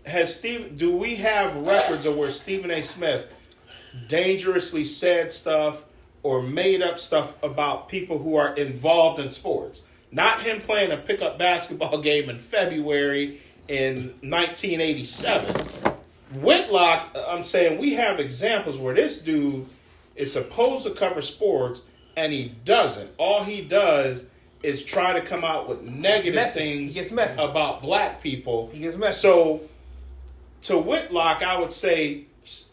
Do we have records of where Stephen A. Smith dangerously said stuff or made up stuff about people who are involved in sports? Not him playing a pickup basketball game in February in 1987. Whitlock, I'm saying we have examples where this dude is supposed to cover sports and he doesn't. All he does is try to come out with negative things about black people. He gets messy. So to Whitlock, I would say,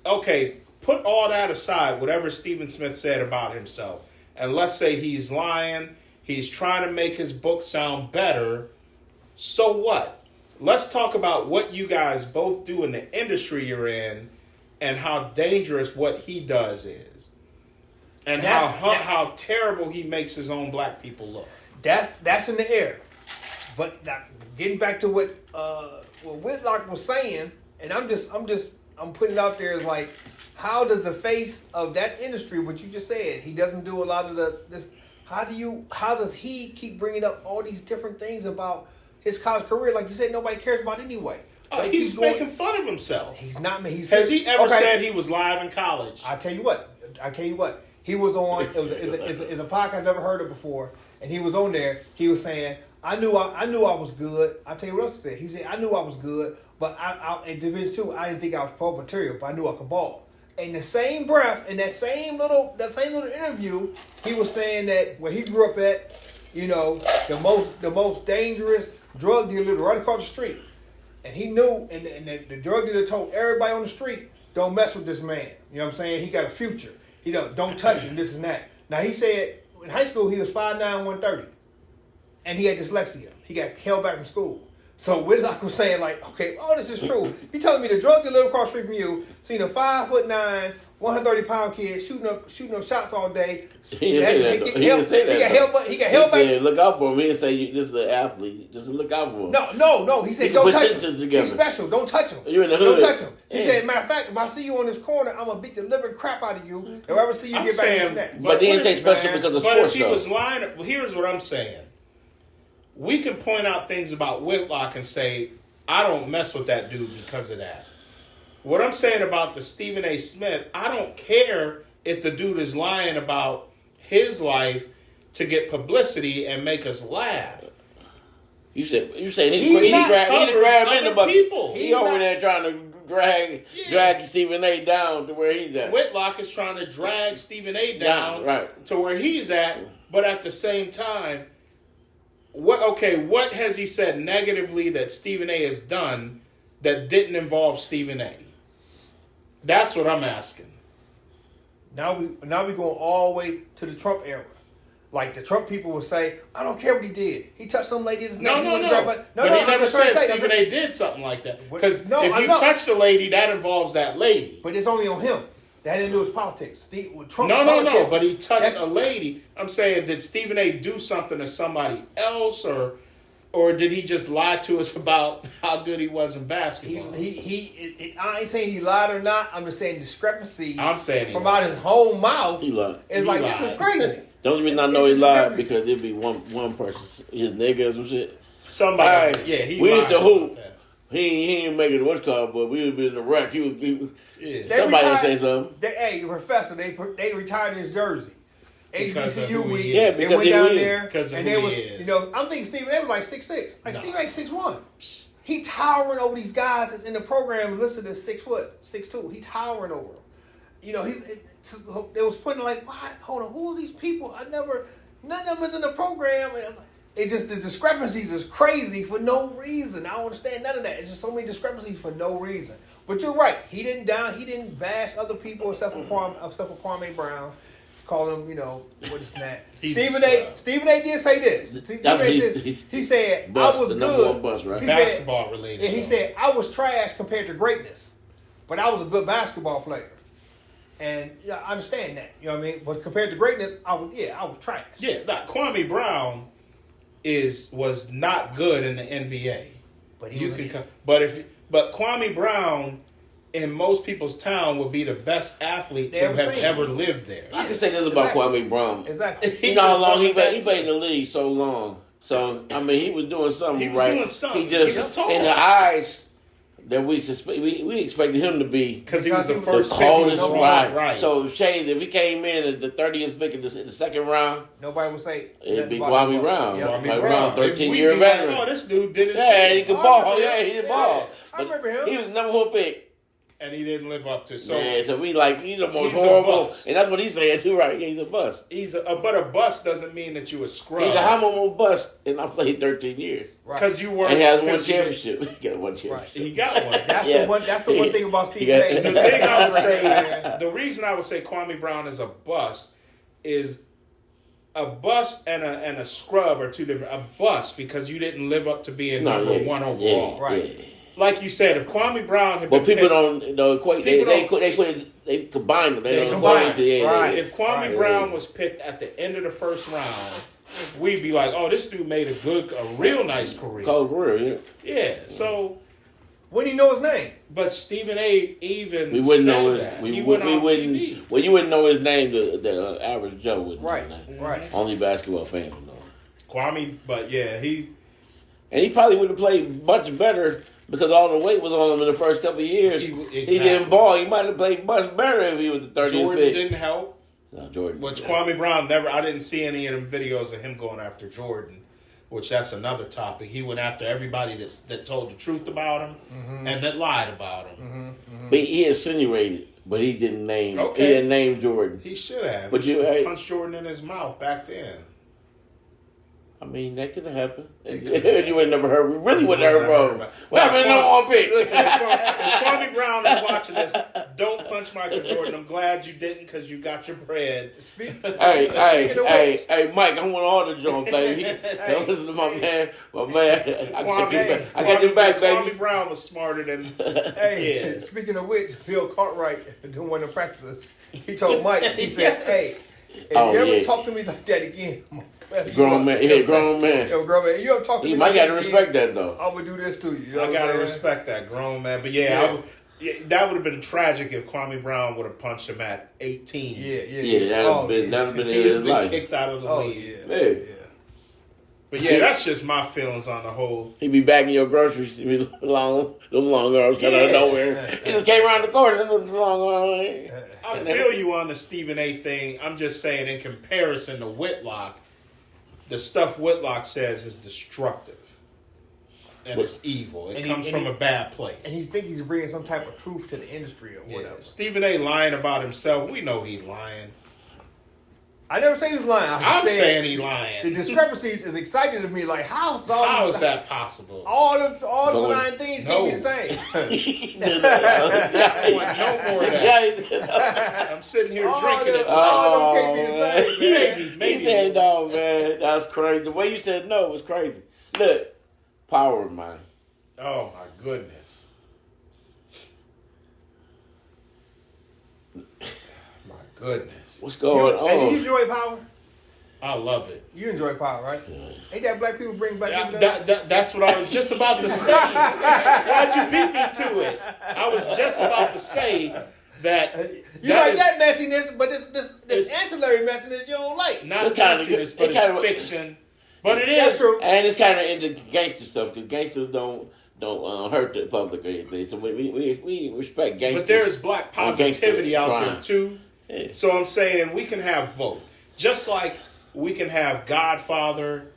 okay, put all that aside, whatever Stephen Smith said about himself. And let's say he's lying. He's trying to make his book sound better. So what? Let's talk about what you guys both do in the industry you're in and how dangerous what he does is. And how terrible he makes his own black people look. That's in the air. But getting back to what Whitlock was saying, and I'm putting it out there as like, how does the face of that industry, what you just said, he doesn't do a lot of this. How does he keep bringing up all these different things about his college career? Like you said, nobody cares about anyway. He's making fun of himself. He's not. Has he ever said he was live in college? I tell you what. He was on. It's a podcast I've never heard of before, and he was on there. He was saying, "I knew I was good." I tell you what else he said. He said, "I knew I was good, but I in Division II, I didn't think I was pro material, but I knew I could ball." In the same breath, in that same little interview, he was saying that where he grew up at, the most dangerous drug dealer right across the street. And he knew, and the drug dealer told everybody on the street, don't mess with this man. You know what I'm saying? He got a future. He don't touch him, this and that. Now, he said in high school he was 5'9", 130. And he had dyslexia. He got held back from school. So Whitlock was saying, like, okay, this is true. He telling me the drug dealer across the street from you seen a 5'9", 130-pound kid shooting up shots all day. He didn't say that. He got held back. Said, look out for him. He didn't say this is the athlete. Just look out for him. No. He said, don't touch him. Together. He's special. Don't touch him. You're in the hood. Don't touch him. He said, matter of fact, if I see you on this corner, I'm going to beat the living crap out of you. If I ever see you get back in the neck. But they didn't say special because of sports. But if he was lying, here's what I'm saying. We can point out things about Whitlock and say, I don't mess with that dude because of that. What I'm saying about the Stephen A. Smith, I don't care if the dude is lying about his life to get publicity and make us laugh. You said he grabbed into bucket. People. He over there trying to drag Stephen A. down to where he's at. Whitlock is trying to drag Stephen A. down to where he's at, but at the same time, what has he said negatively that Stephen A. has done that didn't involve Stephen A.? That's what I'm asking. Now we going all the way to the Trump era. Like the Trump people will say, I don't care what he did. He touched some lady's neck. But he never said Stephen A. did something like that. Because if you touch the lady, that involves that lady. But it's only on him. That didn't do his politics. Trump no. But he touched a lady. I'm saying, did Stephen A. do something to somebody else, or did he just lie to us about how good he was in basketball? I ain't saying he lied or not. I'm just saying discrepancies. I'm saying from out his whole mouth. He lied. It's like this is crazy. The only reason I know he lied because it'd be one person, his niggas and shit. Somebody, we used to hoop. He didn't make it what's called, but we would be in the wreck. Somebody would say something. Professor, they retired his jersey. HBCU week. Yeah, they went down there and they was, I'm thinking Stephen A. was like 6'6". Stephen A. 6'1". He towering over these guys that's in the program listed as 6 foot, 6'2". He towering over them. They was putting like, what? Hold on, who's these people? None of them is in the program. And it just, the discrepancies is crazy for no reason. I don't understand none of that. It's just so many discrepancies for no reason. But you're right. He didn't bash other people except for Kwame Brown. Call him, what is that? Stephen A. did say this. He said, I was good. Bust, right? Basketball related. He said, I was trash compared to greatness. But I was a good basketball player. And I understand that. You know what I mean? But compared to greatness, I was trash. Yeah, Kwame Brown was not good in the NBA. But Kwame Brown in most people's town would be the best athlete to have ever lived there. I can say this about Kwame Brown. Exactly. You know how long he played in the league so long. So I mean, he was doing something right. He just in the eyes that we expected him to be because he was the first coldest right. So Shane, if he came in at the 30th pick in the second round, nobody would say it'd be Kwame Brown. Kwame Brown, 13-year veteran. Oh, this dude did his thing. He could ball. Yeah, he did ball. I remember him. He was the number 1 pick. And he didn't live up to so we he's the most horrible, and that's what he's saying too, right? Yeah, he's a bust. But a bust doesn't mean that you a scrub. He's a humble bust, and I played 13 years because you were. And he has one championship. He got one championship. Right. He got one. That's the one thing about Steve A. The thing I would say, the reason I would say Kwame Brown is a bust is a bust and a scrub are two different. A bust because you didn't live up to being number 1 overall, right? Yeah. Like you said, if Kwame Brown had been people don't equate. They combine them. They don't combine. Right. If Kwame Brown was picked at the end of the first round, we'd be like, oh, this dude made a real nice career. Cold career, yeah. Yeah, so. When do you know his name? But Stephen A. even We wouldn't said know that. his. He went on wouldn't. TV. Well, you wouldn't know his name. The average Joe wouldn't. Right, know his name. right. Only basketball fans would know. Kwame, but yeah, And he probably would have played much better because all the weight was on him in the first couple of years. Exactly. He didn't ball. He might have played much better if he was the 30th Jordan pick. didn't help. No, Jordan. Which Kwame Brown I didn't see any of them videos of him going after Jordan, which that's another topic. He went after everybody that told the truth about him and that lied about him. But he insinuated, but he didn't name. Okay. He didn't name Jordan. He should have. But He you- should have punched Jordan in his mouth back then. I mean, that could have happened. You would never heard. We really wouldn't have heard from him. What happened to Kwame- number one pick? Listen, if Kwame Brown is watching this, don't punch Michael Jordan. I'm glad you didn't because you got your bread. Hey, Mike, I want all the jump, baby. Don't listen to my man. I got your back, Kwame baby. Brown was smarter than. Hey, speaking of which, Bill Cartwright, doing one of the practices, he told Mike, he said, Yes. hey, if you ever talk to me like that again, Grown man. Yo, grown man, you ever talk to You me might like got that to again, respect that, though. I would do this to you. You know I what gotta I'm saying? respect that grown man, but yeah. That would have been tragic if Kwame Brown would have punched him at 18. Yeah, that'd have been He in would his have been life. kicked out of the Oh, league. yeah. But yeah, that's just my feelings on the whole. He be back in your groceries. He be long arms come out of nowhere. He just came around the corner. Them long arms. I feel you on the Stephen A. thing. I'm just saying, in comparison to Whitlock, the stuff Whitlock says is destructive. And it's evil. It comes from a bad place. And he think he's bringing some type of truth to the industry or whatever. Stephen A. lying about himself. We know he's lying. I never say he's lying. I'm said saying he's lying. the discrepancies is exciting to me. Like, how is that possible? All the nine things can't be the same. I want no more of that. I'm sitting here drinking it. All of them can't be the same, man. Maybe. He said, no, man. That was crazy. The way you said no was crazy. Look, power of mine. Oh, my goodness. My goodness. What's going on? And you enjoy Power? I love it. You enjoy Power, right? Ain't that black people bring black people down? That's what I was just about to say. Why'd you beat me to it? I was just about to say that. You like that messiness, but this ancillary messiness you don't like. Not It's kinda- messiness, but it kinda- it's fiction. But it That's is. true. And it's kind of into gangster stuff because gangsters don't hurt the public or anything. So we respect gangsters. But there's black positivity out there crime. too. Yeah. So I'm saying we can have both. Just like we can have Godfather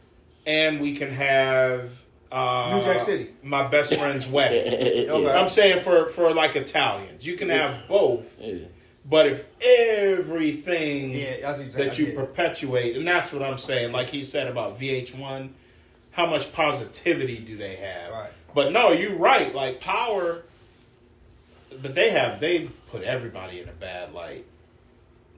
and we can have New Jack City. My Best Friend's Wedding. Okay. I'm saying for like Italians. You can have both. Yeah. But if everything that's what that you saying. perpetuate, and that's what I'm saying, like he said about VH1, how much positivity do they have? Right. But no, you're right. Like Power, but they put everybody in a bad light.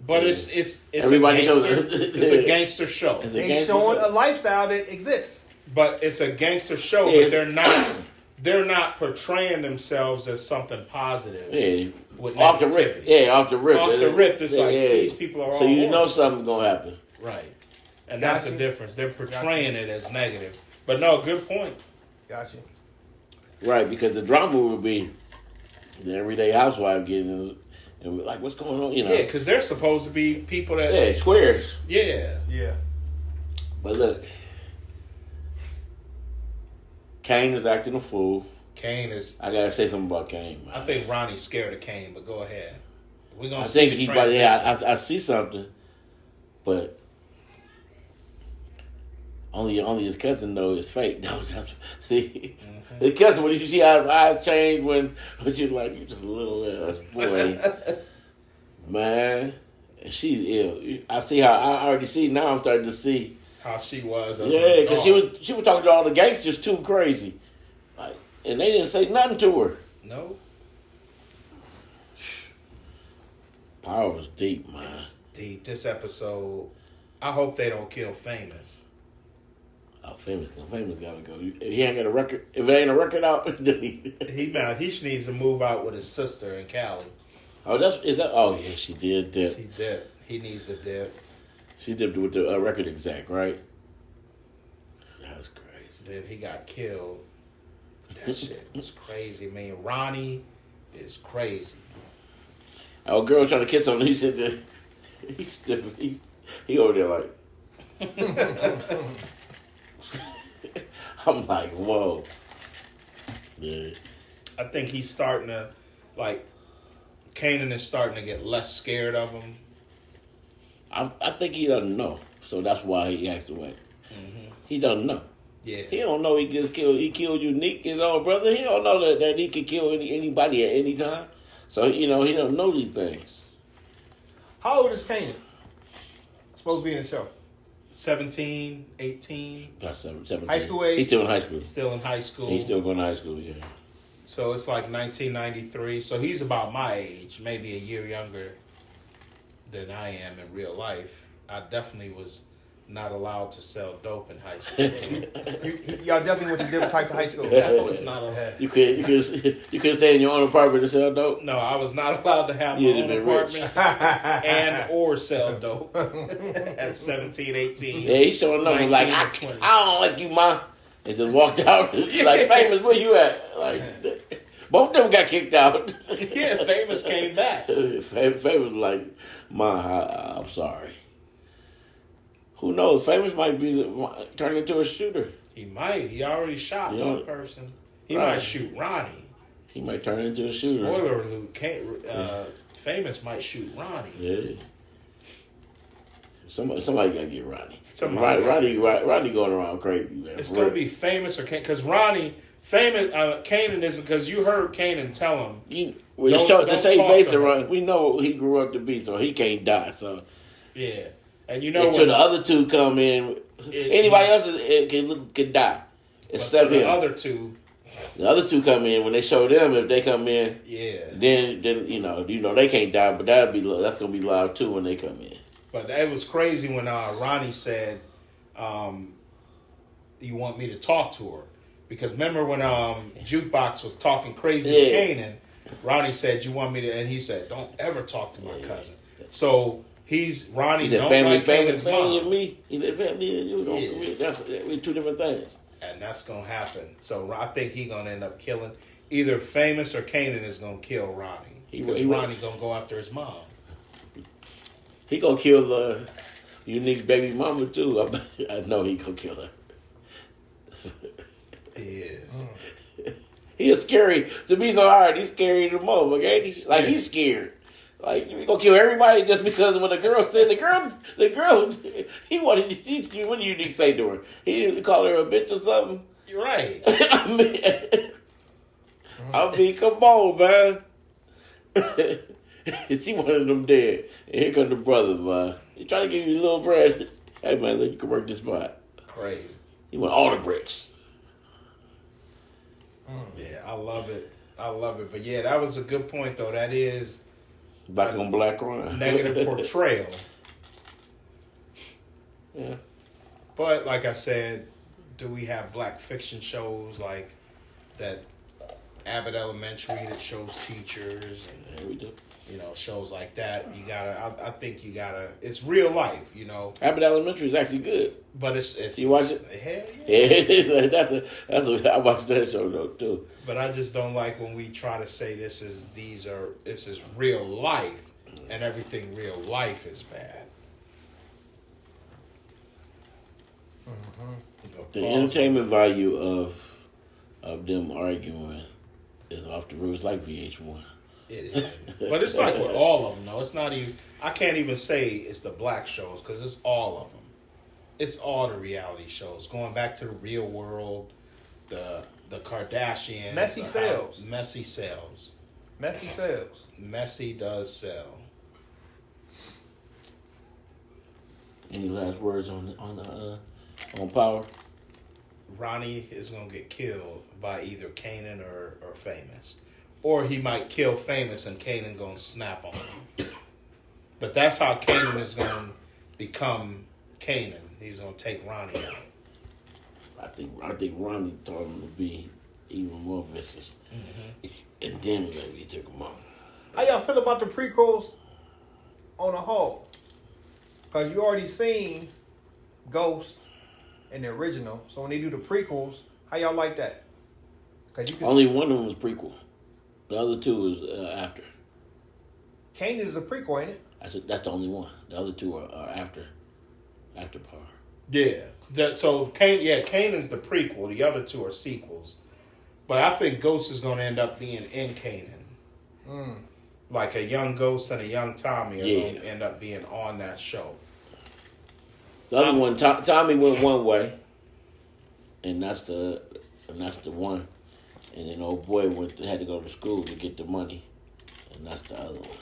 But it's Everybody a gangster. knows it. It's a gangster show. They showing a lifestyle that exists. But it's a gangster show. Yeah. But they're not portraying themselves as something positive. Yeah. With Off the rip. negativity. Yeah, off the rip. Off the rip, it's like these people are all So you know horrible. something's going to happen. Right. And that's Gotcha. the difference. They're portraying it as negative. But no, good point. Gotcha. Right, because the drama would be the everyday housewife getting and we're like, what's going on? You know. Yeah, because they're supposed to be people that. Yeah, squares. Yeah. Yeah. But look, Kane is acting a fool. Kane is. I gotta say something about Kane. Man. I think Ronnie's scared of Kane, but go ahead. We're gonna I see think the he's. transition. Yeah, I see something, but only his cousin knows it's fake. See, his cousin, when you see how his eyes change when you're like, you're just a little boy, man. And she's ill. I already see now. I'm starting to see how she was. As yeah, because she was talking to all the gangsters too crazy, like, and they didn't say nothing to her. No. Power was deep, man. It's deep. This episode, I hope they don't kill Famous. Oh, famous gotta go. He ain't got a record. If it ain't a record out, then he. He needs to move out with his sister in Cali. Oh, oh yeah, she did dip. She dipped. He needs to dip. She dipped with the record exec, right? Then he got killed. That shit was crazy, man. Ronnie is crazy. Our girl trying to kiss on him. He said that he's different. He over there like. I'm like, whoa. Yeah. I think he's starting to, like, Kanan is starting to get less scared of him. I think he doesn't know, so that's why he acts away. Mm-hmm. He doesn't know. Yeah, he don't know he gets killed. He killed Unique, his own brother. He don't know that he can kill anybody at any time. So he don't know these things. How old is Kanan? Supposed to be in the show. 17, 18. That's 17. High school age? He's still in high school. He's still in high school. He's still going to high school, yeah. So it's like 1993. So he's about my age, maybe a year younger than I am in real life. I definitely was not allowed to sell dope in high school. Y'all definitely went to different types of high school. I was not allowed. You could stay in your own apartment and sell dope? No, I was not allowed to have my own apartment and or sell dope at 17, 18. Yeah, he's showing up like, I don't like you, Ma. And just walked out. Like, Famous, where you at? Like, both of them got kicked out. Yeah, Famous came back. Famous was like, Ma, I'm sorry. Who knows? Famous might be turn into a shooter. He might. He already shot one person. He right. might shoot Ronnie. He might turn into a shooter. Spoiler alert. Famous might shoot Ronnie. Yeah. Somebody got to get Ronnie. Ronnie going around crazy, man. It's going to be Famous or Kanan. Because Kanan isn't, because you heard Kanan tell him. The same base to run. We know what he grew up to be, so he can't die. So yeah. And you know until the other two come in, anybody else could die. Except him. The other two come in. When they show them, if they come in, then they can't die. But that's gonna be live too when they come in. But it was crazy when Ronnie said, "You want me to talk to her?" Because remember when Jukebox was talking crazy to Kanan, Ronnie said, "You want me to?" And he said, "Don't ever talk to my cousin." So. Ronnie don't like Kanan's mom. And me. He said family and you. That's two different things. And that's gonna happen. So I think he's gonna end up killing either Famous or Kanan is gonna kill Ronnie. Because Ronnie gonna go after his mom. He gonna kill Unique's baby mama too. I know he gonna kill her. He is. He is scary. To be so hard, he's scary to mom, okay? He's scared. Like, you gonna kill everybody just because when the girl said, the girl, he wanted to teach you, what do you need to say to her? He didn't call her a bitch or something? You're right. I mean, come on, man. She wanted them dead. And here comes the brother, man. He trying to give you a little bread. Hey, man, you can work this spot. Crazy. He want all the bricks. Yeah, I love it. But yeah, that was a good point, though. That is... Black on black crime. Negative portrayal. Yeah. But like I said, do we have black fiction shows like that Abbott Elementary that shows teachers and yeah, we do. Shows like that? You gotta I think you gotta it's real life, Abbott Elementary is actually good. But it's you watch it? Hell yeah. That's I watched that show though too. But I just don't like when we try to say this is real life and everything real life is bad. Mm-hmm. The entertainment value of them arguing is off the roof. It's like VH1. It is. But it's like with all of them, though. It's not even... I can't even say it's the black shows because it's all of them. It's all the reality shows. Going back to the Real World, the Kardashians. Messy sells. Messy sells. Messy sells. Messy does sell. Any last words on Power? Ronnie is going to get killed by either Kanan or Famous. Or he might kill Famous and Kanan going to snap on him. But that's how Kanan is going to become Kanan. He's going to take Ronnie out. I think Ronnie taught him to be even more vicious. Mm-hmm. And then maybe he took him out. How y'all feel about the prequels on the whole? Because you already seen Ghost and the original. So when they do the prequels, how y'all like that? Cause you can Only one of them was prequel. The other two was after. Kanan is a prequel, ain't it? That's the only one. The other two are after par. Yeah. Kanan's the prequel. The other two are sequels. But I think Ghost is going to end up being in Kanan. Like a young Ghost and a young Tommy are going to end up being on that show. The other one, Tommy went one way, and that's the one. And then old boy had to go to school to get the money, and that's the other one.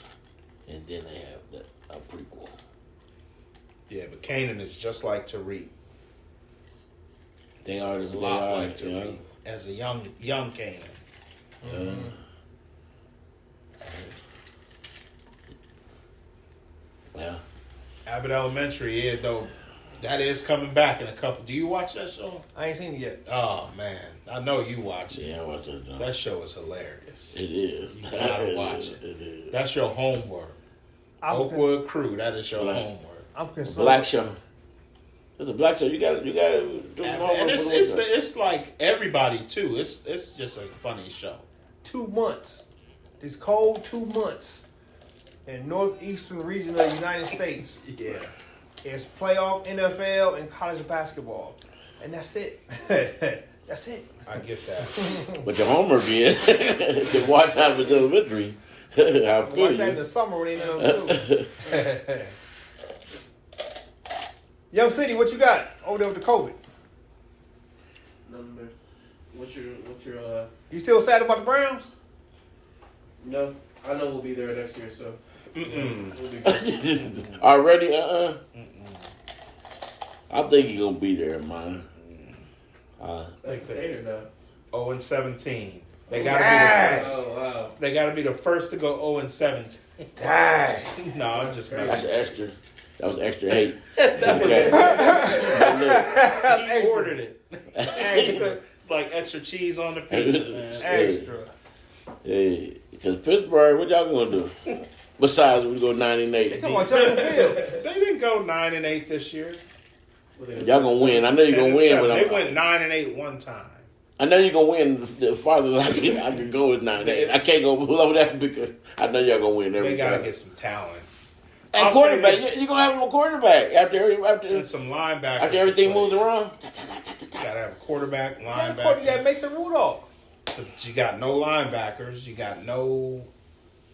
And then they have a prequel. Yeah, but Kanan is just like Tariq. They are a lot like Tariq as a young Kanan. Well, Abbott Elementary, yeah, though, that is coming back in a couple. Do you watch that show? I ain't seen it yet. Oh man, I know you watch it. yeah, I watch that. That show is hilarious. It is. You gotta watch it. It is. That's your homework. Oakwood Crew, that is your homework. I'm concerned. Black show. It's a black show. You got to do some homework. And it's like everybody too. It's just a funny show. 2 months. These cold 2 months in northeastern region of the United States. Yeah. It's playoff NFL and college basketball. And that's it. That's it. I get that. But your homework is to watch Abbott Elementary. I feel Watch that in the summer when they know do. Young City, what you got over there with the COVID? Nothing, man. What's your You still sad about the Browns? No, I know we'll be there next year, so we'll be good. Already? I think you're gonna be there, man. That's the hater now. 0-17. They gotta Wow. They gotta be the first to go 0-17. Dang. No, I'm just That's messing. extra. That was extra hate. He ordered it. It's like extra cheese on the pizza, man. Extra. Hey, because Pittsburgh, what y'all gonna do? Besides, we go 9-8. They talking about Justin Fields. They didn't go 9-8 this year. Y'all gonna win. I know you're gonna win. But They went 9-8 one time. I know you're gonna win. The farthest I can go is 9-8. I can't go below that because I know y'all gonna win every They gotta time. get some talent. And quarterback, you're gonna have a quarterback after And some linebackers. after everything moves around. Gotta have a quarterback, You got linebacker. Mason Rudolph. You got no linebackers. You got no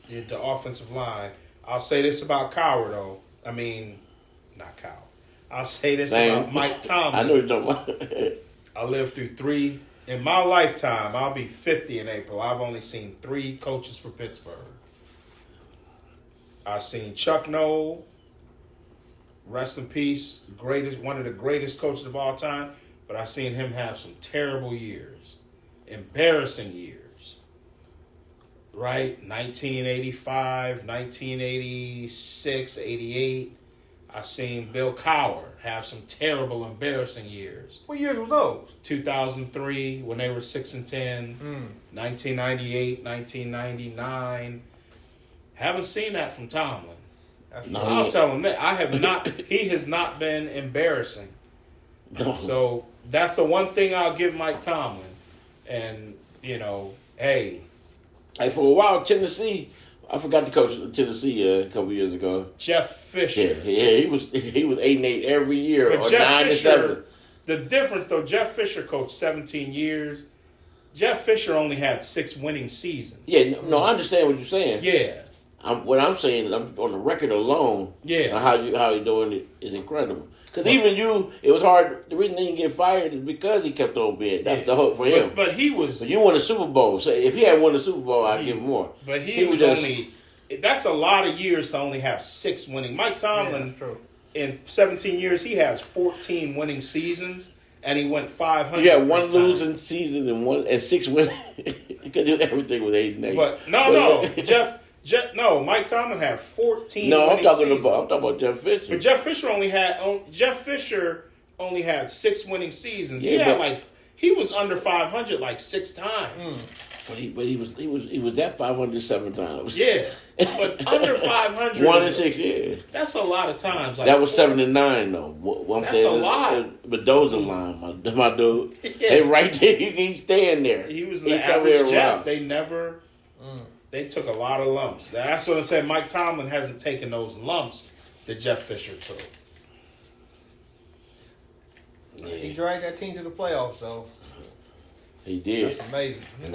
the offensive line. I'll say this about Cowher though. I mean, not Cowher. I'll say this about Mike Tomlin. I know you're talking about. I lived through 3 in my lifetime. I'll be 50 in April. I've only seen 3 coaches for Pittsburgh. I've seen Chuck Noll, rest in peace, one of the greatest coaches of all time. But I've seen him have some terrible years, embarrassing years. Right, 1985, 1986, 88. I've seen Bill Cowher have some terrible, embarrassing years. What years was those? 2003 when they were 6-10, 1998, 1999. Haven't seen that from Tomlin. I'll tell him that I have not. He has not been embarrassing. No. So that's the one thing I'll give Mike Tomlin. And hey, for a while, Tennessee. I forgot to coach Tennessee a couple years ago. Jeff Fisher. Yeah, he was 8-8 every year, But or Jeff 9-7. Fisher, the difference though, Jeff Fisher coached 17 years. Jeff Fisher only had 6 winning seasons. Yeah, no, I understand what you're saying. Yeah. What I'm saying is, I'm on the record alone. Yeah. How you doing it is incredible. Because even it was hard. The reason he didn't get fired is because he kept on being. That's the hope for him. But he was. But you won a Super Bowl. So if he had won the Super Bowl, I'd give him more. But he was just, only. That's a lot of years to only have 6 winning. Mike Tomlin, true. In 17 years, he has 14 winning seasons, and he went 500. You had 1 losing season and 6 winning. You could do everything with 8-8. But no, Mike Tomlin had 14. No, I'm talking seasons. about Jeff Fisher. But Jeff Fisher only had 6 winning seasons. Yeah, He was under 500 like 6 times. But he was at 507 times. Yeah, but under 500. 1 in 6 years. That's a lot of times. Like that was 7 and 9 though. That's a lot. But those are line, my dude. Yeah. They right there. You can't stand there. He was the average somewhere Jeff. around. They never. They took a lot of lumps. That's what I'm saying. Mike Tomlin hasn't taken those lumps that Jeff Fisher took. Yeah. He dragged that team to the playoffs, though. He did. That's amazing. And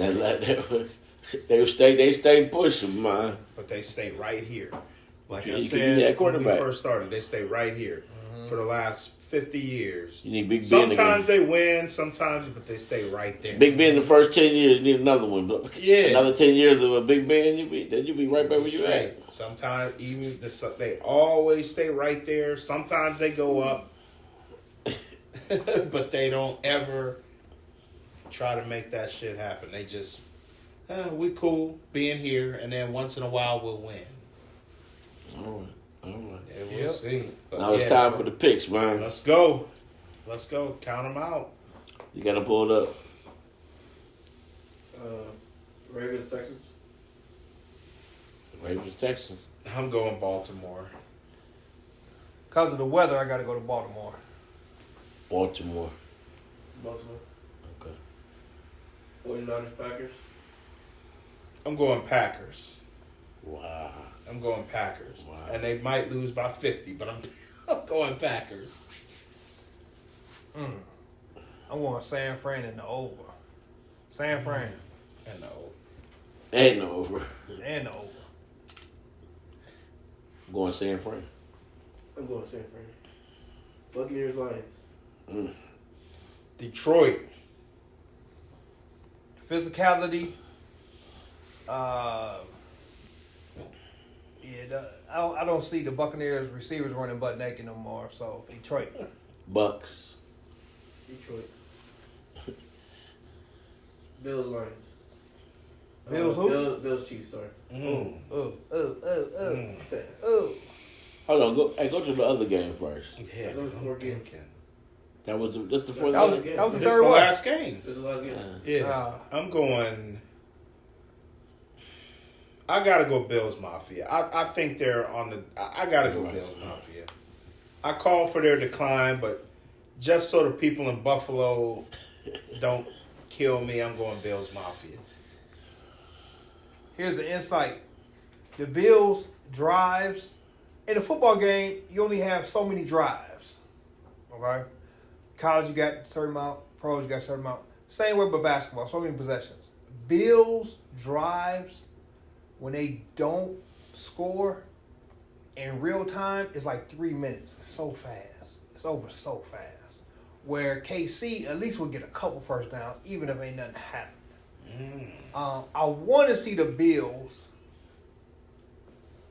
they stayed pushing, man. But they stay right here. Like I You said, need that when we quarterback. first started, they stay right here for the last 50 years. You need Big Ben Sometimes again. they win, sometimes, but they stay right there. Big Ben the first 10 years, you need another one. Yeah. Another 10 years of a Big Ben, you be right back where you at. Sometimes they always stay right there. Sometimes they go up, but they don't ever try to make that shit happen. They just, we cool being here, and then once in a while we'll win. All right. Yeah, we'll see. But Now it's time for the picks, man. Let's go. Count them out. You got to pull it up. Ravens, Texans. Ravens, Texans. I'm going Baltimore. Because of the weather, I got to go to Baltimore. Baltimore. Baltimore. Okay. 49ers, Packers. I'm going Packers. Wow. I'm going Packers. Wow. And they might lose by 50, but I'm going Packers. I'm going San Fran in the over. San Fran. And no. Ain't over. And the over. I'm going San Fran. I'm going San Fran. Buccaneers, Lions. Detroit. Physicality. I don't see the Buccaneers receivers running butt naked no more. So Detroit. Bucks. Detroit. Bills, Lions. Bills who? Bills, Chiefs, sorry. Hold on. Go to the other game first. Yeah, Those I'm four games. thinking. That's the fourth That was game. the This is third the one. last game. This is the last game. Yeah. I'm going. I gotta go Bills Mafia. I think they're on the. I gotta go Bills Mafia. I call for their decline, but just so the people in Buffalo don't kill me, I'm going Bills Mafia. Here's the insight. The Bills drives. In a football game, you only have so many drives. Okay? College, you got a certain amount. Pros, you got a certain amount. Same way with basketball, so many possessions. Bills drives, when they don't score in real time, it's like 3 minutes. It's so fast. It's over so fast. Where KC at least will get a couple first downs, even if ain't nothing happening. I want to see the Bills.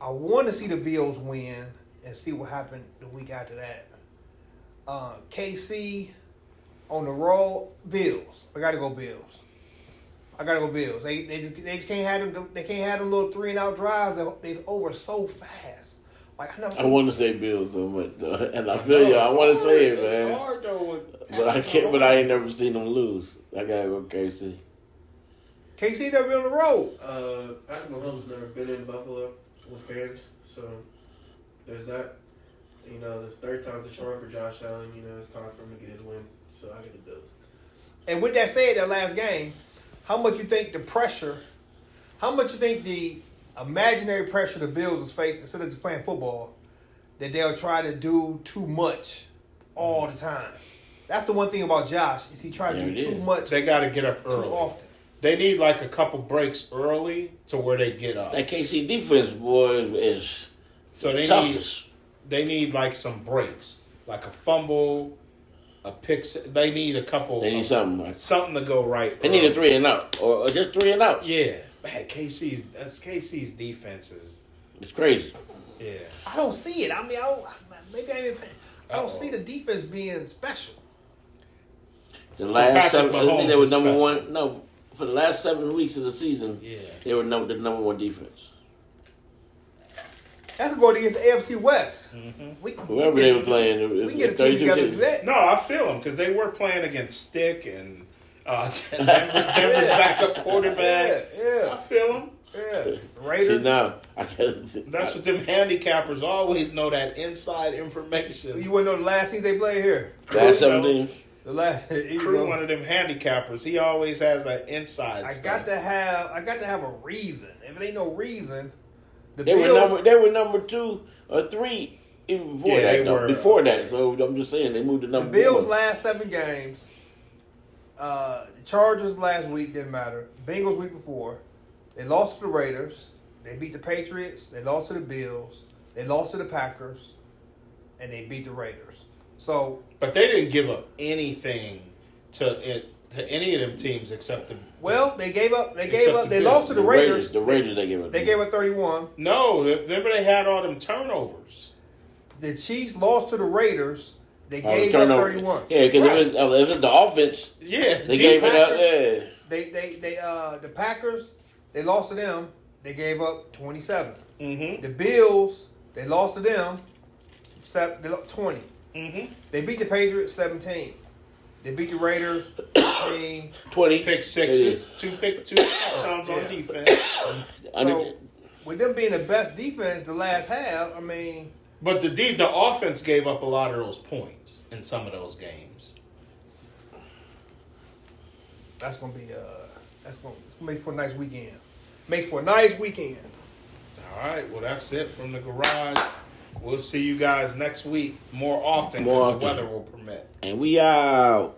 I want to see the Bills win and see what happened the week after that. KC on the road, Bills. I gotta go Bills. They just can't have them. They can't have them little 3-and-out drives. They're over so fast. Like I want to say Bills so much, though. And I feel you. I want to say it, man. It's hard though. But I can't. But I ain't never seen them lose. I gotta go KC. KC never been on the road. Patrick Mahomes never been in Buffalo with fans, so there's that. You know, the third time's a charm for Josh Allen. You know, it's time for him to get his win. So I get the Bills. And with that said, that last game, how much you think the pressure? How much you think the imaginary pressure the Bills is facing instead of just playing football, that they'll try to do too much all the time? That's the one thing about Josh is he tries to do too much. They got to get up too early. often. They need like a couple breaks early to where they get up. That KC defense, boy, is So they toughest. need like some breaks, like a fumble, a pick. They need a couple. They need something. Like, something to go right. they need a 3-and-out or just 3-and-outs. Yeah, man, KC's defenses. It's crazy. Yeah, I don't see it. I mean, I don't see the defense being special. The last Patrick 7, I think Mahomes they were is number special. one. No, for the last 7 weeks of the season, yeah. they were the number one defense. That's going against the AFC West. Whoever they were playing, we can get a team together to do that. No, I feel them because they were playing against Stick and Denver's backup quarterback. Yeah. I feel him. Yeah. Raiders. See now, That's what them handicappers always know, that inside information. You want to know the last team they played here? last 17. The last. Crew, one of them handicappers. He always has that inside I stuff. got to have a reason. If it ain't no reason, the They Bills. were number 2 or 3 even before Yeah, that. they Though. were. Before that, so I'm just saying they moved to The number Bills 1. last 7 games. The Chargers last week didn't matter. Bengals week before. They lost to the Raiders. They beat the Patriots. They lost to the Bills. They lost to the Packers. And they beat the Raiders. So, But they didn't give up anything to any of them teams except the. well, they gave up. Except the They Bills. lost to the Raiders. The Raiders they gave it. They gave up 31. No, remember they had all them turnovers. The Chiefs lost to the Raiders. They Oh, gave up turnover. 31. Yeah, because Right. if it's the offense, Yeah, they gave it up. Yeah. The Packers, they lost to them. They gave up 27. Mm-hmm. The Bills, they lost to them. They lost 20. Mm-hmm. They beat the Patriots 17. They beat the Raiders 15. 20. Pick sixes, two touchdowns on defense. So with them being the best defense the last half, I mean, But the offense gave up a lot of those points in some of those games. that's gonna be it's gonna make for a nice weekend. Makes for a nice weekend. All right, well that's it from the garage. We'll see you guys next week more often More because the often. weather will permit. And we out.